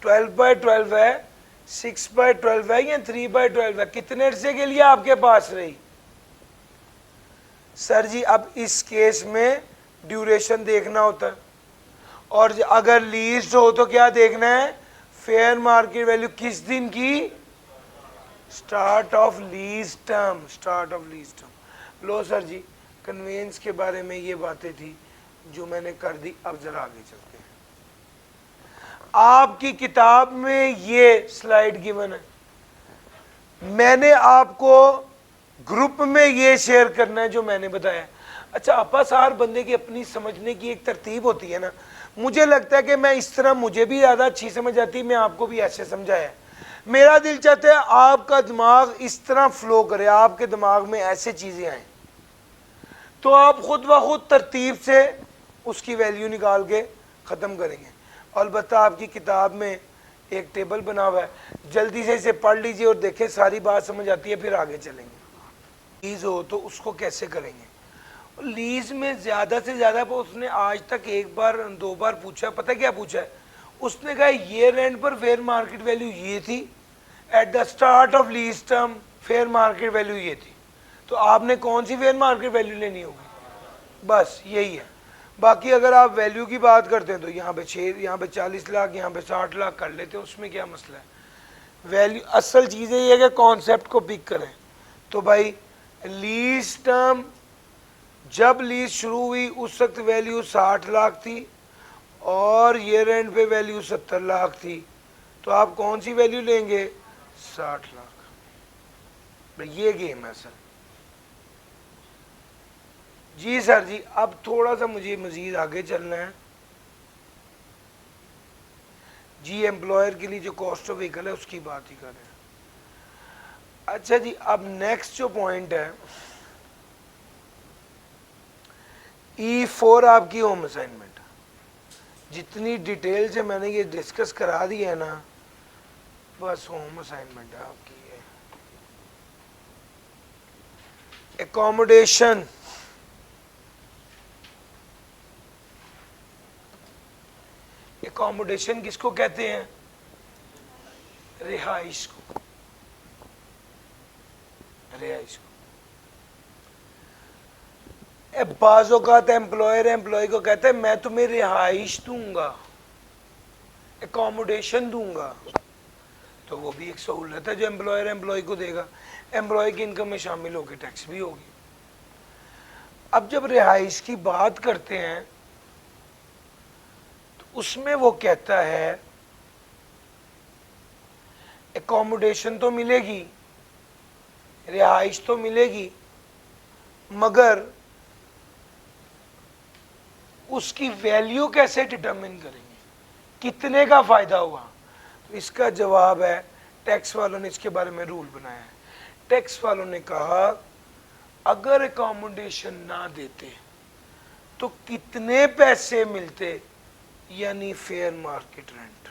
12/12 है, 6/12 है या 3/12 है। कितने अरसे के लिए आपके पास रही। सर जी अब इस केस में ड्यूरेशन देखना होता है, और अगर लीज्ड हो तो क्या देखना है, फेयर मार्केट वैल्यू किस दिन की, start of lease term, start of lease term. लो सर जी कन्वेंस के बारे में ये बातें थी जो मैंने कर दी। अब जरा आगे चलते हैं। आपकी किताब में ये स्लाइड गिवन है, मैंने आपको ग्रुप में ये शेयर करना है जो मैंने बताया। अच्छा आपस हर बंदे की अपनी समझने की एक तरतीब होती है ना। मुझे लगता है कि मैं इस तरह, मुझे भी ज़्यादा अच्छी समझ आती, मैं आपको भी ऐसे समझाया। मेरा दिल चाहता है आपका दिमाग इस तरह फ्लो करे, आपके दिमाग में ऐसे चीज़ें आए तो आप खुद ब खुद तरतीब से उसकी वैल्यू निकाल के ख़त्म करेंगे। अलबत्ता आपकी किताब में एक टेबल बना हुआ है, जल्दी से इसे पढ़ लीजिए और देखें सारी बात समझ आती है, फिर आगे चलेंगे। लीज हो तो उसको कैसे करेंगे। लीज में ज़्यादा से ज़्यादा उसने आज तक 1 बार 2 बार पूछा, पता क्या पूछा है उसने कहा ईयर एंड पर फेयर मार्केट वैल्यू ये थी, at the start of lease term fair market value ये थी। तो आपने कौन सी फेयर मार्केट वैल्यू लेनी होगी, बस यही है। बाकी अगर आप वैल्यू की बात करते हैं तो यहाँ पे 6, यहाँ पे 40 लाख, यहाँ पे 60 लाख कर लेते हैं, उसमें क्या मसला है। वैल्यू असल चीज़ ये है कि कॉन्सेप्ट को पिक करें। तो भाई लीज टर्म जब लीज शुरू हुई उस वक्त वैल्यू 60 लाख थी और ईयर एंड पे वैल्यू 70 लाख थी। तो आप कौन सी वैल्यू लेंगे, 60 लाख। ये गेम है सर। जी सर जी, अब थोड़ा सा मुझे मजीद आगे चलना है जी। एम्प्लॉयर के लिए जो कॉस्ट ऑफ व्हीकल है उसकी बात ही कर रहे हैं। अच्छा जी, अब नेक्स्ट जो पॉइंट है E4 आपकी होम असाइनमेंट। जितनी डिटेल से मैंने ये डिस्कस करा दिया है ना, बस होम असाइनमेंट है आपकी ये। एकोमोडेशन, एकोमोडेशन किसको कहते हैं? रिहाइश को, रिहाइश को। बाज़ औक़ात एम्प्लॉयर एम्प्लॉय को कहते हैं मैं तुम्हें रिहाइश दूंगा, एकोमोडेशन दूंगा, तो वो भी एक सहूलत है जो एम्प्लॉयर एम्प्लॉय को देगा। एम्प्लॉय की इनकम में शामिल होकर टैक्स भी होगी। अब जब रिहाइश की बात करते हैं तो उसमें वो कहता है एकोमोडेशन तो मिलेगी, रिहाइश तो मिलेगी, मगर उसकी वैल्यू कैसे डिटरमिन करेंगे, कितने का फायदा हुआ? तो इसका जवाब है, टैक्स वालों ने इसके बारे में रूल बनाया है। टैक्स वालों ने कहा अगर एकोमोडेशन ना देते तो कितने पैसे मिलते, यानी फेयर मार्केट रेंट।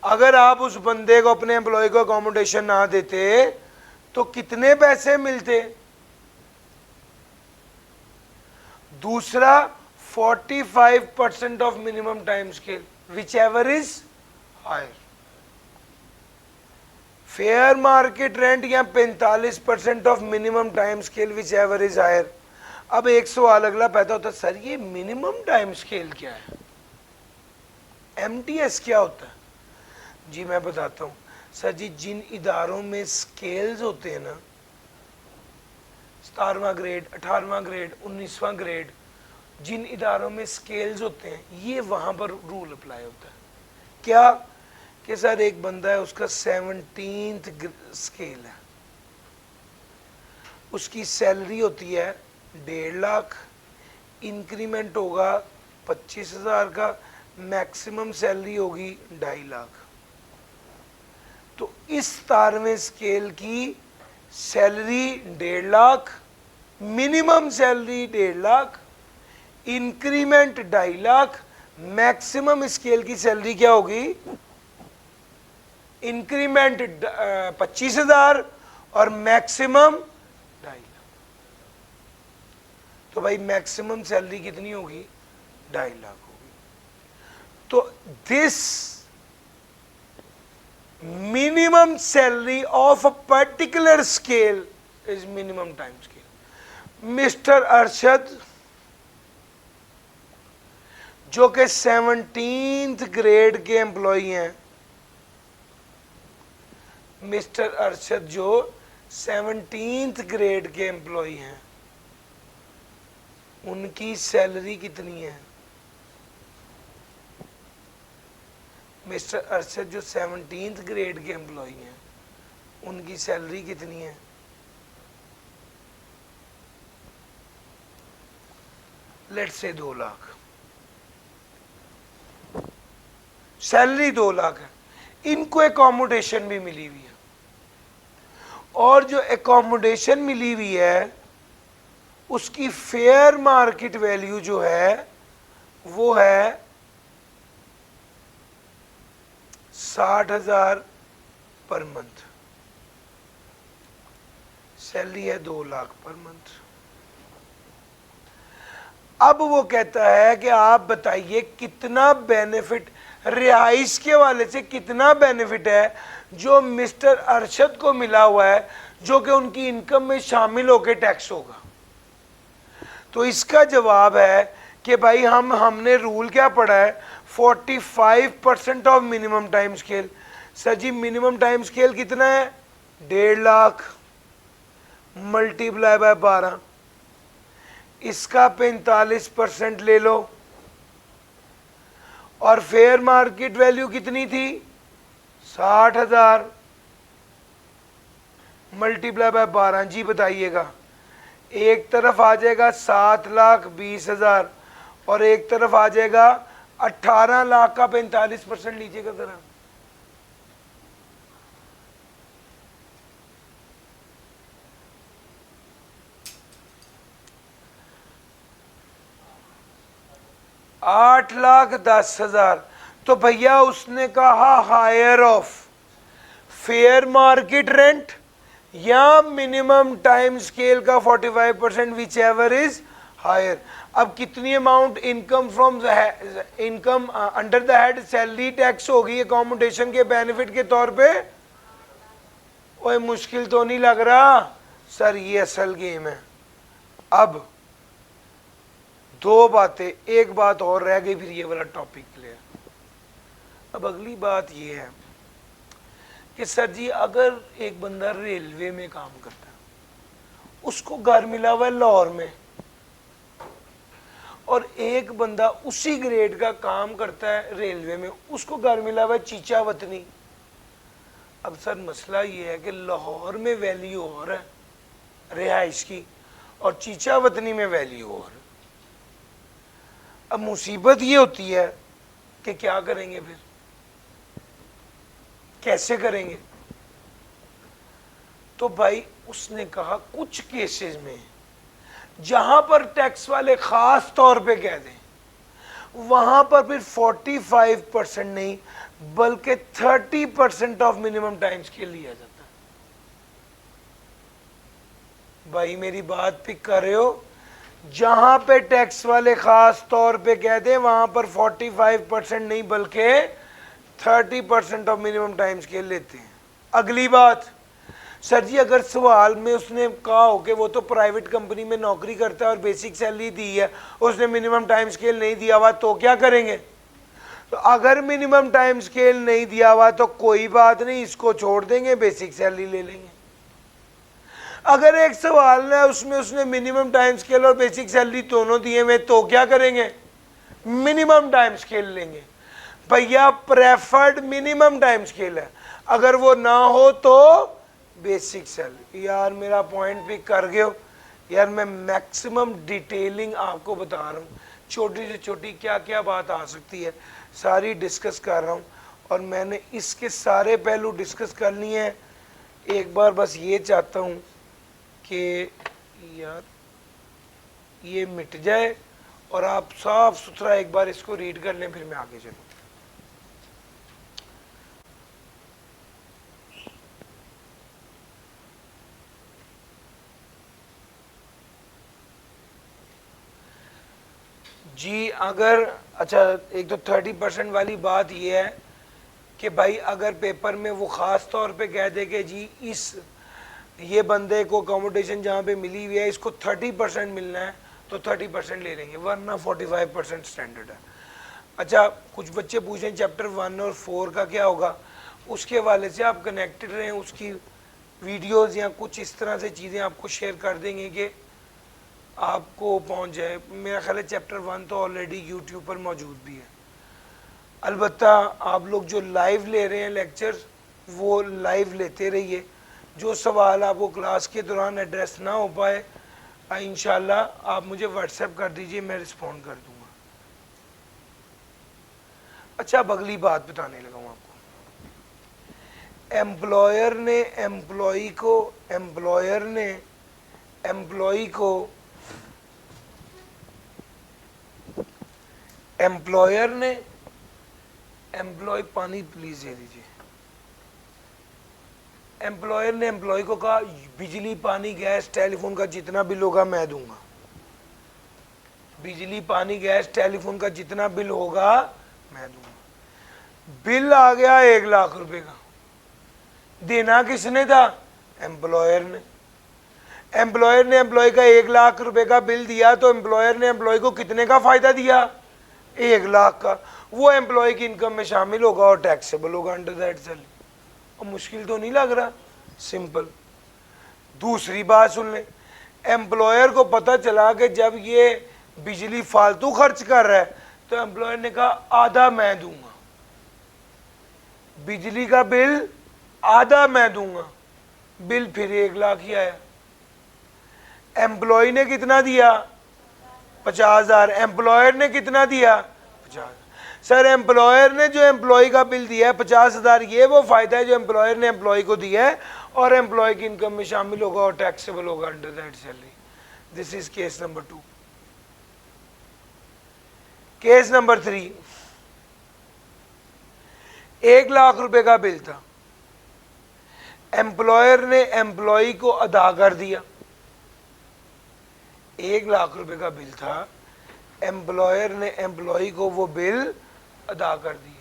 अगर आप उस बंदे को, अपने एम्प्लॉय को एकोमोडेशन ना देते तो कितने पैसे मिलते? दूसरा 45% of minimum time scale whichever is higher. Fair market rent या 45% of minimum time scale whichever is higher. अब एक सवाल अगला पैदा होता है, सर ये मिनिमम टाइम स्केल क्या है, MTS क्या होता है? जी मैं बताता हूँ सर जी, जिन इदारों में स्केल्स होते हैं ना, 17वां ग्रेड, 18वां ग्रेड, 19वां ग्रेड, जिन इदारों में स्केल्स होते हैं, ये वहाँ पर रूल अप्लाई होता है। क्या कि सर एक बंदा है, उसका 17th स्केल है, उसकी सैलरी होती है 1.5 लाख, इंक्रीमेंट होगा 25,000 का, मैक्सिमम सैलरी होगी 2.5 लाख। तो इस 17वें स्केल की salary 1.5 lakh, minimum salary 1.5 lakh, increment 2.5 lakh, maximum scale की सैलरी क्या होगी? इंक्रीमेंट 25,000 और मैक्सिमम 2.5 लाख। तो भाई मैक्सिमम सैलरी कितनी होगी? 2.5 लाख होगी। तो this minimum salary of a particular scale is minimum time scale। Mister Arshad जो कि 17th ग्रेड के एम्प्लॉई हैं, मिस्टर अरशद जो 17th ग्रेड के एम्प्लॉई हैं, उनकी सैलरी कितनी है? मिस्टर अरशद जो 17th ग्रेड के एम्प्लॉई हैं, उनकी सैलरी कितनी है? Let's say 2 lakh, salary 2 lakh है। इनको एकोमोडेशन भी मिली हुई है, और जो एकोमोडेशन मिली हुई है उसकी फेयर मार्केट वैल्यू जो है वो है 60,000 पर मंथ। सैलरी है 2 लाख पर मंथ। अब वो कहता है कि आप बताइए कितना बेनिफिट, रिहाइश के वाले से कितना बेनिफिट है जो मिस्टर अरशद को मिला हुआ है, जो कि उनकी इनकम में शामिल होकर टैक्स होगा। तो इसका जवाब है कि भाई हमने रूल क्या पढ़ा है, 45% of minimum time scale. Sir ji minimum time scale कितना है? 1.5 लाख मल्टीप्लाई बाय 12, इसका 45% ले लो, और फेयर मार्केट वैल्यू कितनी थी? 60,000 मल्टीप्लाई बाय 12, जी बताइएगा। एक तरफ आ जाएगा 7,20,000 और एक तरफ आ जाएगा 18 लाख का 45% लीजिएगा जरा। $8,10,000। तो भैया उसने कहा higher of fair market rent या मिनिमम टाइम स्केल का 45%, विच एवर इज हायर। अब कितनी amount income from income under the head salary tax होगी अकोमोडेशन के बेनिफिट के तौर पे। ओए मुश्किल तो नहीं लग रहा सर, ये असल गेम है। अब दो बातें, एक बात और रह गई, फिर ये वाला टॉपिक क्लियर। अब अगली बात ये है कि सर जी अगर एक बंदा रेलवे में काम करता है, उसको घर मिला हुआ है लाहौर में, और एक बंदा उसी ग्रेड का काम करता है रेलवे में, उसको घर मिला हुआ है चीचा वतनी। अब सर मसला ये है कि लाहौर में वैल्यू और है रिहाइश की, और चीचा वतनी में वैल्यू और। अब मुसीबत ये होती है कि क्या करेंगे, फिर कैसे करेंगे। तो भाई उसने कहा कुछ केसेस में जहां पर टैक्स वाले खास तौर पे कह दें, वहां पर फिर 45% नहीं बल्कि 30% ऑफ मिनिमम टाइम स्केल लिया जाता है। भाई मेरी बात पिक कर रहे हो, जहां पे टैक्स वाले खास तौर पे कह दें वहां पर 45% नहीं बल्कि 30% ऑफ मिनिमम टाइम स्केल लेते हैं। अगली बात, सर जी अगर सवाल में उसने कहा हो कि वो तो प्राइवेट कंपनी में नौकरी करता है और बेसिक सैलरी दी है, उसने मिनिमम टाइम स्केल नहीं दिया हुआ, तो क्या करेंगे। तो अगर मिनिमम टाइम स्केल नहीं दिया हुआ तो कोई बात नहीं, इसको छोड़ देंगे, बेसिक सैलरी ले लेंगे। अगर एक सवाल है उसमें उसने मिनिमम टाइम स्केल और बेसिक सैलरी दोनों दिए हुए, तो क्या करेंगे, मिनिमम टाइम स्केल लेंगे। भैया प्रेफर्ड मिनिमम टाइम स्केल है, अगर वो ना हो तो बेसिक सैलरी। यार मेरा पॉइंट पिक कर गए हो यार, मैं मैक्सिमम डिटेलिंग आपको बता रहा हूँ, छोटी से छोटी क्या क्या बात आ सकती है सारी डिस्कस कर रहा हूँ, और मैंने इसके सारे पहलू डिस्कस कर लिए हैं। एक बार बस ये चाहता हूँ कि यार ये मिट जाए और आप साफ सुथरा एक बार इसको रीड कर लें, फिर मैं आगे चलूँ। जी अगर अच्छा, एक तो 30% वाली बात ये है कि भाई अगर पेपर में वो ख़ास तौर पे कह दे कि जी ये बंदे को अकोमोडेशन जहाँ पे मिली हुई है इसको 30% मिलना है, तो 30% ले लेंगे, वरना 45% स्टैंडर्ड है। अच्छा कुछ बच्चे पूछें चैप्टर 1 और 4 का क्या होगा, उसके हवाले से आप कनेक्टेड रहें, उसकी वीडियोज़ या कुछ इस तरह से चीज़ें आपको शेयर कर देंगे कि आपको पहुंच जाए। मेरा ख्याल है चैप्टर 1 तो ऑलरेडी यूट्यूब पर मौजूद भी है। अलबत्ता आप लोग जो लाइव ले रहे हैं लेक्चर्स, वो लाइव लेते रहिए। जो सवाल आपको क्लास के दौरान एड्रेस ना हो पाए, इंशाल्लाह आप मुझे व्हाट्सएप कर दीजिए, मैं रिस्पॉन्ड कर दूंगा। अच्छा अब अगली बात बताने लगा हूँ आपको। एम्प्लॉयर ने एम्प्लॉई पानी प्लीज दे दीजिए। एम्प्लॉयर ने एम्प्लॉय को कहा बिजली पानी गैस टेलीफोन का जितना बिल होगा मैं दूंगा, बिजली पानी गैस टेलीफोन का जितना बिल होगा मैं दूंगा। बिल आ गया 1 लाख रुपए का, देना किसने था, एम्प्लॉयर ने। एम्प्लॉयर ने एम्प्लॉय का 1 लाख रुपए का बिल दिया, तो एम्प्लॉयर ने एम्प्लॉय को कितने का फायदा दिया, 1 लाख का। वो एम्प्लॉय की इनकम में शामिल होगा और टैक्सेबल होगा अंडर दैट सैलरी। और मुश्किल तो नहीं लग रहा, सिंपल। दूसरी बात सुन ले, एम्प्लॉयर को पता चला कि जब ये बिजली फालतू खर्च कर रहा है, तो एम्प्लॉयर ने कहा आधा मैं दूंगा। बिजली का बिल आधा मैं दूंगा, बिल फिर 1 लाख ही आया। एम्प्लॉय ने कितना दिया? 50,000। एम्प्लॉयर ने कितना दिया? 50। सर एम्प्लॉयर ने जो एम्प्लॉय का बिल दिया है 50,000, ये वो फायदा है जो एम्प्लॉयर ने एम्प्लॉय को दिया है और एम्प्लॉय की इनकम में शामिल होगा और टैक्सेबल होगा under that salary. This is case number 2। Case number 3, 1 lakh रुपए का बिल था, एम्प्लॉयर ने एम्प्लॉय को अदा कर दिया। 1 लाख रुपए का बिल था, एम्प्लॉयर ने एम्प्लॉय को वो बिल अदा कर दिया।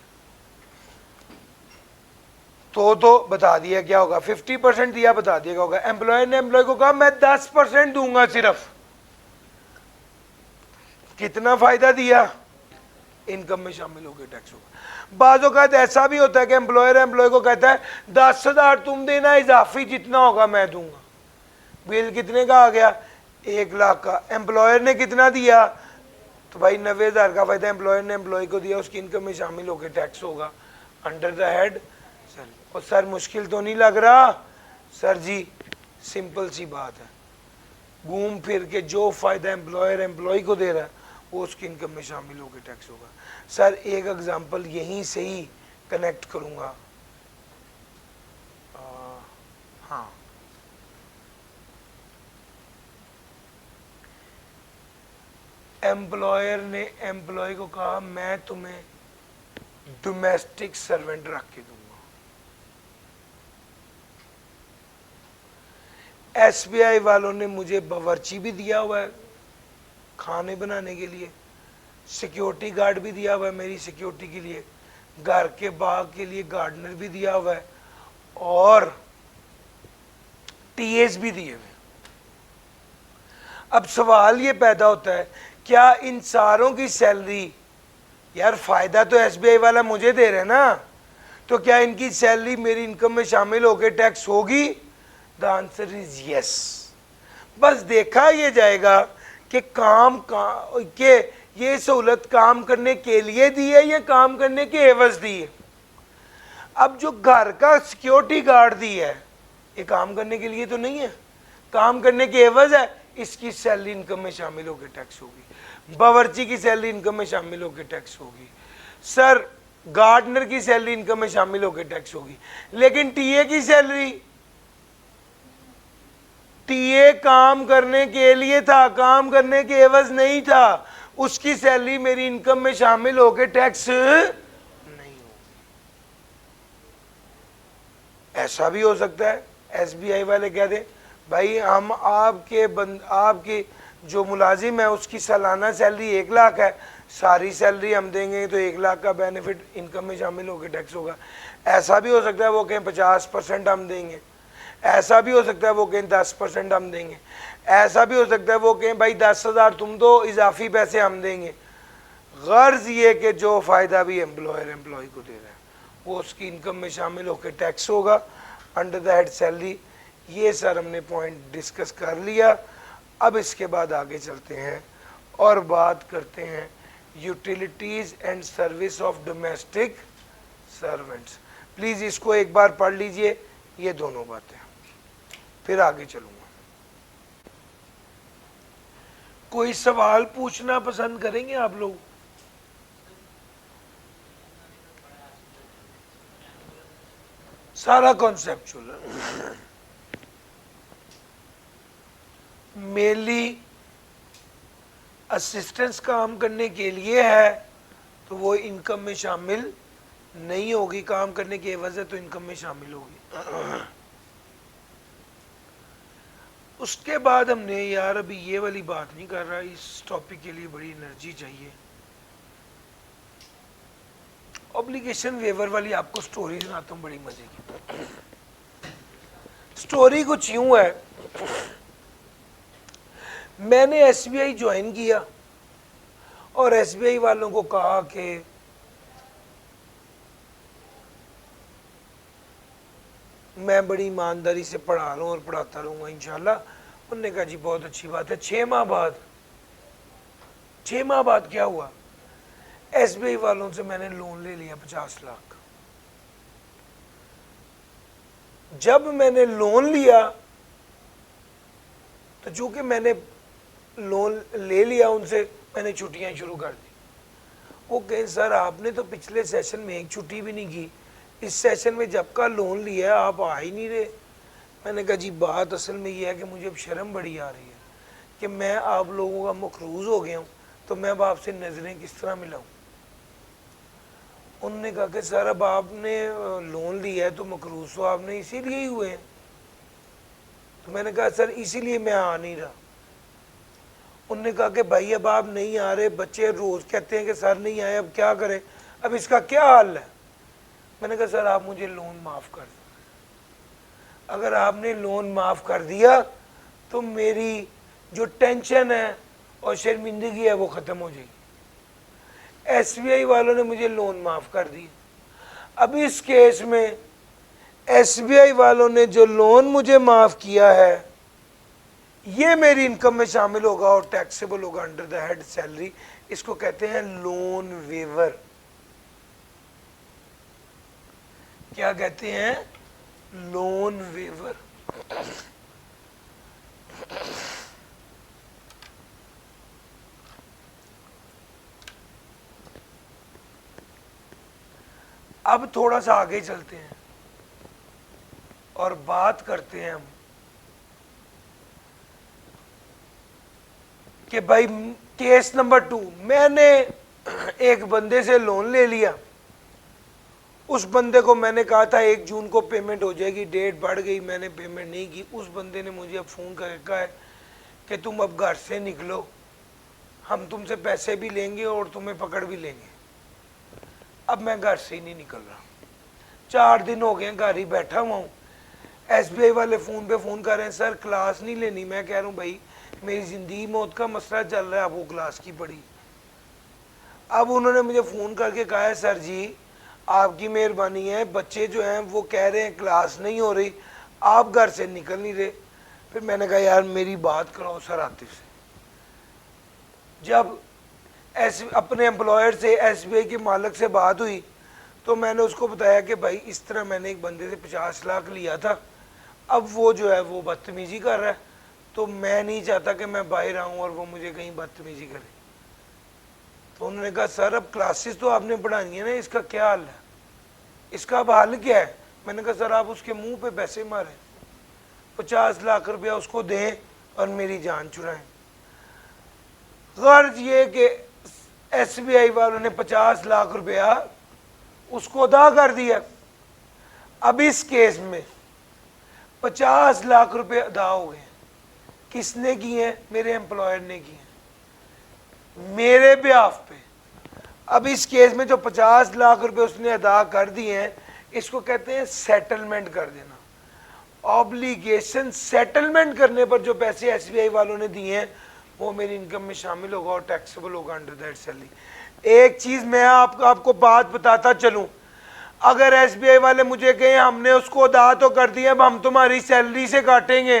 तो बता दिया क्या होगा? 50% दिया, बता दिया क्या होगा? एम्प्लॉयर ने एम्प्लॉय को कहा मैं 10% दूंगा सिर्फ। कितना फायदा दिया? इनकम में शामिल होकर टैक्स होगा। बाज़ औक़ात ऐसा भी होता है कि एम्प्लॉयर एम्प्लॉय को कहता है 10,000 तुम देना, इजाफी जितना होगा मैं दूंगा। बिल कितने का आ गया? 1 लाख का। एम्प्लॉयर ने कितना दिया? तो भाई 90,000 का फायदा एम्प्लॉयर ने एम्प्लॉय को दिया, उसकी इनकम में शामिल होकर टैक्स होगा अंडर द हेड सैलरी। और सर मुश्किल तो नहीं लग रहा? सर जी सिंपल सी बात है, घूम फिर के जो फायदा एम्प्लॉयर एम्प्लॉय को दे रहा है वो उसकी इनकम में शामिल होकर टैक्स होगा। सर एक एग्जांपल यहीं से ही कनेक्ट करूंगा। हाँ, एम्प्लॉयर ने एम्प्लॉय को कहा मैं तुम्हें डोमेस्टिक सर्वेंट रख के दूंगा। एसबीआई वालों ने मुझे बावर्ची भी दिया हुआ है खाने बनाने के लिए, सिक्योरिटी गार्ड भी दिया हुआ है मेरी सिक्योरिटी के लिए, घर के बाग के लिए गार्डनर भी दिया हुआ है और टीएस भी दिए हुए। अब सवाल ये पैदा होता है क्या इन सारों की सैलरी, यार फायदा तो एसबीआई वाला मुझे दे रहे ना, तो क्या इनकी सैलरी मेरी इनकम में शामिल होकर टैक्स होगी? The answer is yes. बस देखा ये जाएगा कि के ये सहूलत काम करने के लिए दी है या काम करने के एवज दी है। अब जो घर का सिक्योरिटी गार्ड दी है ये काम करने के लिए तो नहीं है, काम करने के एवज है, इसकी सैलरी इनकम में शामिल होकर टैक्स होगी। बावर्ची की सैलरी इनकम में शामिल होकर टैक्स होगी। सर गार्डनर की सैलरी इनकम में शामिल होकर टैक्स होगी। लेकिन टीए की सैलरी, टीए काम करने के लिए था, काम करने के एवज नहीं था, उसकी सैलरी मेरी इनकम में शामिल होकर टैक्स नहीं होगी। ऐसा भी हो सकता है एसबीआई वाले कह दें भाई हम आपके जो मुलाजिम है उसकी सालाना सैलरी 1 लाख है, सारी सैलरी हम देंगे तो 1 लाख का बेनिफिट इनकम में शामिल होकर टैक्स होगा। ऐसा भी हो सकता है वो कहें 50% हम देंगे, ऐसा भी हो सकता है वो कहें 10% हम देंगे, ऐसा भी हो सकता है वो कहें भाई 10,000 तुम दो, इजाफी पैसे हम देंगे। गर्ज ये कि जो फ़ायदा भी एम्प्लॉयर एम्प्लॉय को दे रहा है वो उसकी इनकम में शामिल होकर टैक्स होगा अंडर द हेड सैलरी। ये सर हमने पॉइंट डिस्कस कर लिया। अब इसके बाद आगे चलते हैं और बात करते हैं utilities and service of domestic servants. Please इसको एक बार पढ़ लीजिए ये दोनों बातें, फिर आगे चलूँगा। कोई सवाल पूछना पसंद करेंगे आप लोग? सारा कॉन्सेप्चुअल मेनली असिस्टेंस काम करने के लिए है तो वो इनकम में शामिल नहीं होगी, काम करने की एवज है तो इनकम में शामिल होगी। उसके बाद हमने, यार अभी ये वाली बात नहीं कर रहा, इस टॉपिक के लिए बड़ी एनर्जी चाहिए। ऑब्लिगेशन वेवर वाली आपको स्टोरी सुनाता हूँ बड़ी मजे की। स्टोरी कुछ यूं है, मैंने एसबीआई ज्वाइन किया और एसबीआई वालों को कहा कि मैं बड़ी ईमानदारी से पढ़ा रहा हूँ और पढ़ाता रहूँगा इंशाल्लाह। उन्होंने कहा जी बहुत अच्छी बात है। 6 माह बाद क्या हुआ, एसबीआई वालों से मैंने लोन ले लिया 50 लाख। जब मैंने लोन लिया तो चूंकि मैंने लोन ले लिया उनसे, मैंने छुट्टियां शुरू कर दी। वो कहें सर आपने तो पिछले सेशन में एक छुट्टी भी नहीं की, इस सेशन में जब का लोन लिया आप आ ही नहीं रहे। मैंने कहा जी बात असल में ये है कि मुझे अब शर्म बड़ी आ रही है कि मैं आप लोगों का मखरूज हो गया हूँ, तो मैं अब आपसे नज़रें किस तरह मिलाऊँ। उन्होंने कहा कि सर अब आपने लोन लिया है तो मखरूज तो आपने इसीलिए ही हुए हैं। तो मैंने कहा सर इसीलिए मैं आ नहीं रहा। उन्होंने कहा कि भाई अब आप नहीं आ रहे, बच्चे रोज़ कहते हैं कि सर नहीं आए, अब क्या करें, अब इसका क्या हल है। मैंने कहा सर आप मुझे लोन माफ़ कर दो। अगर आपने लोन माफ़ कर दिया तो मेरी जो टेंशन है और शर्मिंदगी है वो ख़त्म हो जाएगी। SBI वालों ने मुझे लोन माफ़ कर दिया। अब इस केस में SBI वालों ने जो लोन मुझे माफ़ किया है ये मेरी इनकम में शामिल होगा और टैक्सेबल होगा अंडर द हेड सैलरी। इसको कहते हैं लोन वेवर। क्या कहते हैं? Loan waiver. अब थोड़ा सा आगे चलते हैं और बात करते हैं हम कि भाई केस नंबर 2, मैंने एक बंदे से लोन ले लिया। उस बंदे को मैंने कहा था 1 जून को पेमेंट हो जाएगी, डेट बढ़ गई, मैंने पेमेंट नहीं की। उस बंदे ने मुझे अब फ़ोन करके कहा है कि तुम अब घर से निकलो, हम तुमसे पैसे भी लेंगे और तुम्हें पकड़ भी लेंगे। अब मैं घर से ही नहीं निकल रहा। 4 दिन हो गए घर ही बैठा हुआ हूँ। SBI वाले फ़ोन पे फ़ोन कर रहे हैं सर क्लास नहीं लेनी। मैं कह रहा हूँ भाई मेरी ज़िंदगी मौत का मसला चल रहा है, अब वो क्लास की पड़ी। अब उन्होंने मुझे फ़ोन करके कहा है सर जी आपकी मेहरबानी है, बच्चे जो हैं वो कह रहे हैं क्लास नहीं हो रही, आप घर से निकल नहीं रहे। फिर मैंने कहा यार मेरी बात कराओ सर आतिफ से। जब अपने एम्प्लॉयर से SBI के मालिक से बात हुई तो मैंने उसको बताया कि भाई इस तरह मैंने एक बंदे से 50 लाख लिया था, अब वो जो है वो बदतमीज़ी कर रहा है, तो मैं नहीं चाहता कि मैं बाहर आऊँ और वो मुझे कहीं बदतमीज़ी करे। तो उन्होंने कहा सर अब क्लासेस तो आपने पढ़ानी है ना, इसका क्या हल है, इसका अब हल क्या है। मैंने कहा सर आप उसके मुंह पे पैसे मारें, 50 लाख रुपया उसको दें और मेरी जान चुराएं। गर्ज ये कि SBI वालों ने 50 लाख रुपया उसको अदा कर दिया। अब इस केस में 50 लाख रुपए अदा हो गए। किसने किए हैं? मेरे एम्प्लॉयर ने किए मेरे बिहाफ पे। अब इस केस में जो 50 लाख रुपए उसने अदा कर दिए हैं इसको कहते हैं सेटलमेंट कर देना। ऑब्लिगेशन सेटलमेंट करने पर जो पैसे SBI वालों ने दिए हैं वो मेरी इनकम में शामिल होगा और टैक्सेबल होगा अंडर दैट सैलरी। एक चीज मैं आपको बात बताता चलूं, अगर SBI वाले मुझे कहें हमने उसको अदा तो कर दिया अब हम तुम्हारी सैलरी से काटेंगे,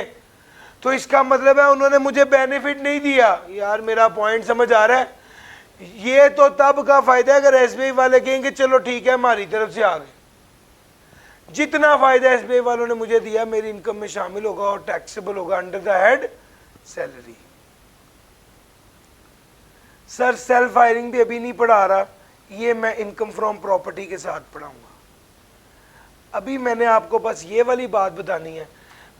तो इसका मतलब है उन्होंने मुझे बेनिफिट नहीं दिया। यार मेरा पॉइंट समझ आ रहा है? ये तो तब का फायदा है अगर SBI वाले कहेंगे चलो ठीक है हमारी तरफ से आ गए। जितना फायदा SBI वालों ने मुझे दिया मेरी इनकम में शामिल होगा और टैक्सेबल होगा under the head salary. Sir self hiring भी अभी नहीं पढ़ा रहा, ये मैं इनकम फ्रॉम प्रॉपर्टी के साथ पढ़ाऊंगा। अभी मैंने आपको बस ये वाली बात बतानी है।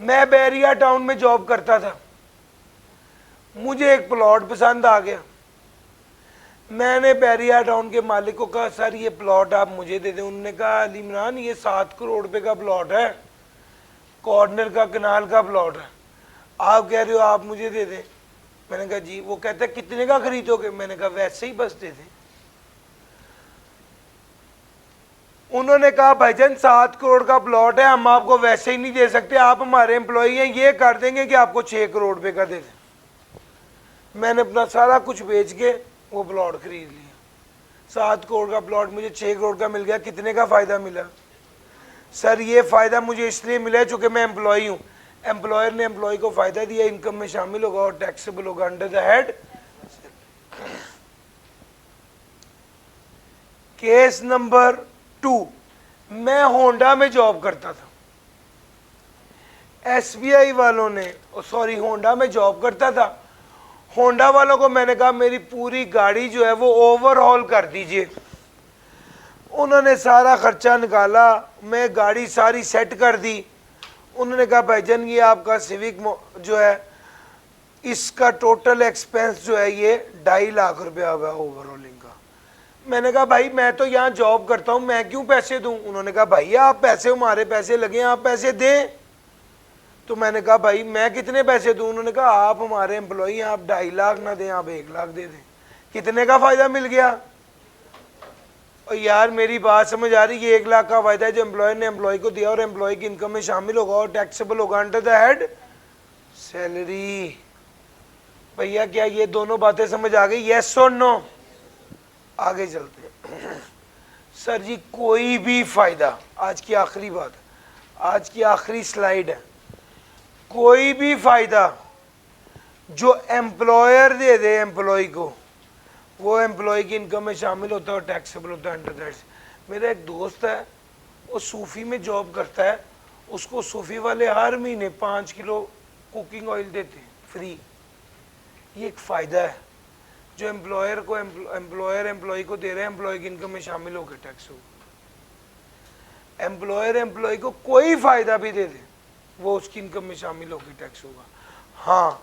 मैं बैरिया टाउन में जॉब करता था, मुझे एक प्लॉट पसंद आ गया। मैंने बैरिया टाउन के मालिक को कहा सर ये प्लॉट आप मुझे दे दें। उन्होंने कहा अली इमरान ये 7 करोड़ रुपए का प्लॉट है, कॉर्नर का कनाल का प्लॉट है, आप कह रहे हो आप मुझे दे दें। मैंने कहा जी। वो कहते कितने का खरीदोगे? मैंने कहा वैसे ही बस दे दें। उन्होंने कहा भाईजान 7 करोड़ का प्लॉट है, हम आपको वैसे ही नहीं दे सकते, आप हमारे एम्प्लॉई हैं, ये कर देंगे कि आपको 6 करोड़ रुपए का दे दें। मैंने अपना सारा कुछ बेच के वो प्लॉट खरीद लिया। 7 करोड़ का प्लॉट मुझे 6 करोड़ का मिल गया। कितने का फ़ायदा मिला? सर ये फ़ायदा मुझे इसलिए मिला चूँकि मैं एम्प्लॉई हूँ, एम्प्लॉयर ने एम्प्लॉय को फ़ायदा दिया, इनकम में शामिल होगा और टैक्सेबल होगा under the head. Case number 2, मैं होंडा में जॉब करता था। SBI वालों ने, सॉरी होंडा में जॉब करता था, होंडा वालों को मैंने कहा मेरी पूरी गाड़ी जो है वो ओवरहॉल कर दीजिए। उन्होंने सारा खर्चा निकाला, मैं गाड़ी सारी सेट कर दी। उन्होंने कहा भाईजान ये आपका सिविक जो है इसका टोटल एक्सपेंस जो है ये 2.5 लाख रुपया होगा ओवरऑलिंग का। मैंने कहा भाई मैं तो यहाँ जॉब करता हूँ, मैं क्यों पैसे दूँ? उन्होंने कहा भैया आप पैसे, हमारे पैसे लगे, आप पैसे दें। तो मैंने कहा भाई मैं कितने पैसे दूँ? उन्होंने कहा आप हमारे एम्प्लॉई, आप 2.5 लाख ना दें, आप 1 लाख दे दें। कितने का फ़ायदा मिल गया? और यार मेरी बात समझ आ रही है? 1 लाख का फ़ायदा है जो एम्प्लॉय ने एम्प्लॉय को दिया और एम्प्लॉय की इनकम में शामिल होगा और टैक्सेबल होगा अंडर द हेड सैलरी। भैया क्या ये दोनों बातें समझ आ गई? यस और नो? आगे चलते हैं। सर जी कोई भी फ़ायदा, आज की आखिरी बात, आज की आखिरी स्लाइड है, कोई भी फ़ायदा जो एम्प्लॉयर दे दे एम्प्लॉय को, वो एम्प्लॉय की इनकम में शामिल होता है और टैक्सेबल होता है अंडर दैट। मेरा एक दोस्त है, वो सूफी में जॉब करता है, उसको सूफी वाले हर महीने 5 किलो कुकिंग ऑयल देते हैं फ्री। ये एक फ़ायदा है जो एम्प्लॉयर को, एम्प्लॉयर एम्प्लॉय को दे रहे हैं, एम्प्लॉय की इनकम में शामिल होकर टैक्स होगा। एम्प्लॉयर एम्प्लॉय को कोई फ़ायदा भी दे दे, वो उसकी इनकम में शामिल होकर टैक्स होगा। हाँ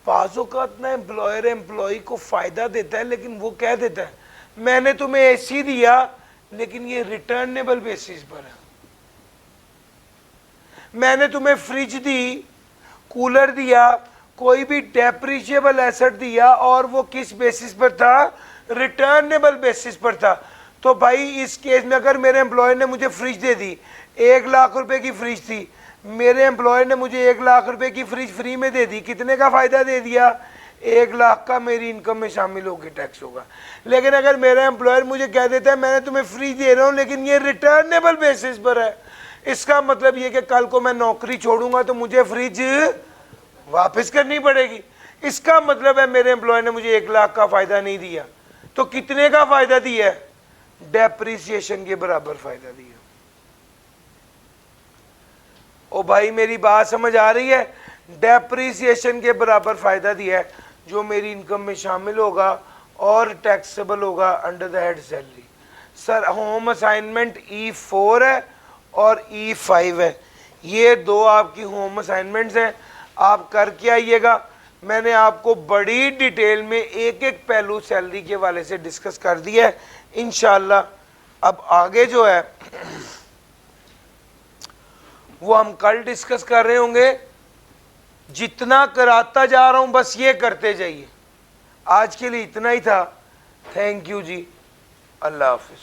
बाज़ औक़ात ना एम्प्लॉयर एम्प्लॉय को फ़ायदा देता है, लेकिन वो कह देता है मैंने तुम्हें AC दिया लेकिन ये रिटर्नेबल बेसिस पर है, मैंने तुम्हें फ्रिज दी, कूलर दिया, कोई भी डेप्रिशिएबल एसेट दिया और वो किस बेसिस पर था? रिटर्नेबल बेसिस पर था। तो भाई इस केस में अगर मेरे एम्प्लॉयर ने मुझे फ्रिज दे दी, 1 लाख रुपए की फ्रिज थी, मेरे एम्प्लॉयर ने मुझे 1 लाख रुपए की फ्रिज फ्री में दे दी, कितने का फ़ायदा दे दिया? 1 लाख का मेरी इनकम में शामिल होकर टैक्स होगा। लेकिन अगर मेरा एम्प्लॉयर मुझे कह देता है मैंने तुम्हें फ्रिज दे रहा हूँ लेकिन ये रिटर्नेबल बेसिस पर है, इसका मतलब ये कि कल को मैं नौकरी छोड़ूंगा तो मुझे फ्रिज वापस करनी पड़ेगी। इसका मतलब है मेरे एम्प्लॉय ने मुझे 1 लाख का फ़ायदा नहीं दिया, तो कितने का फ़ायदा दिया? डेप्रिसिएशन के बराबर फ़ायदा दिया। ओ भाई मेरी बात समझ आ रही है? डेप्रिसिएशन के बराबर फ़ायदा दिया है जो मेरी इनकम में शामिल होगा और टैक्सेबल होगा under the head salary. Sir home assignment E4 है और E5 है, ये दो आपकी होम असाइनमेंट्स हैं, आप करके आइएगा। मैंने आपको बड़ी डिटेल में एक एक पहलू सैलरी के वाले से डिस्कस कर दिया है इंशाल्लाह। अब आगे जो है वो हम कल डिस्कस कर रहे होंगे। जितना कराता जा रहा हूं बस ये करते जाइए। आज के लिए इतना ही था। थैंक यू जी, अल्लाह हाफिज।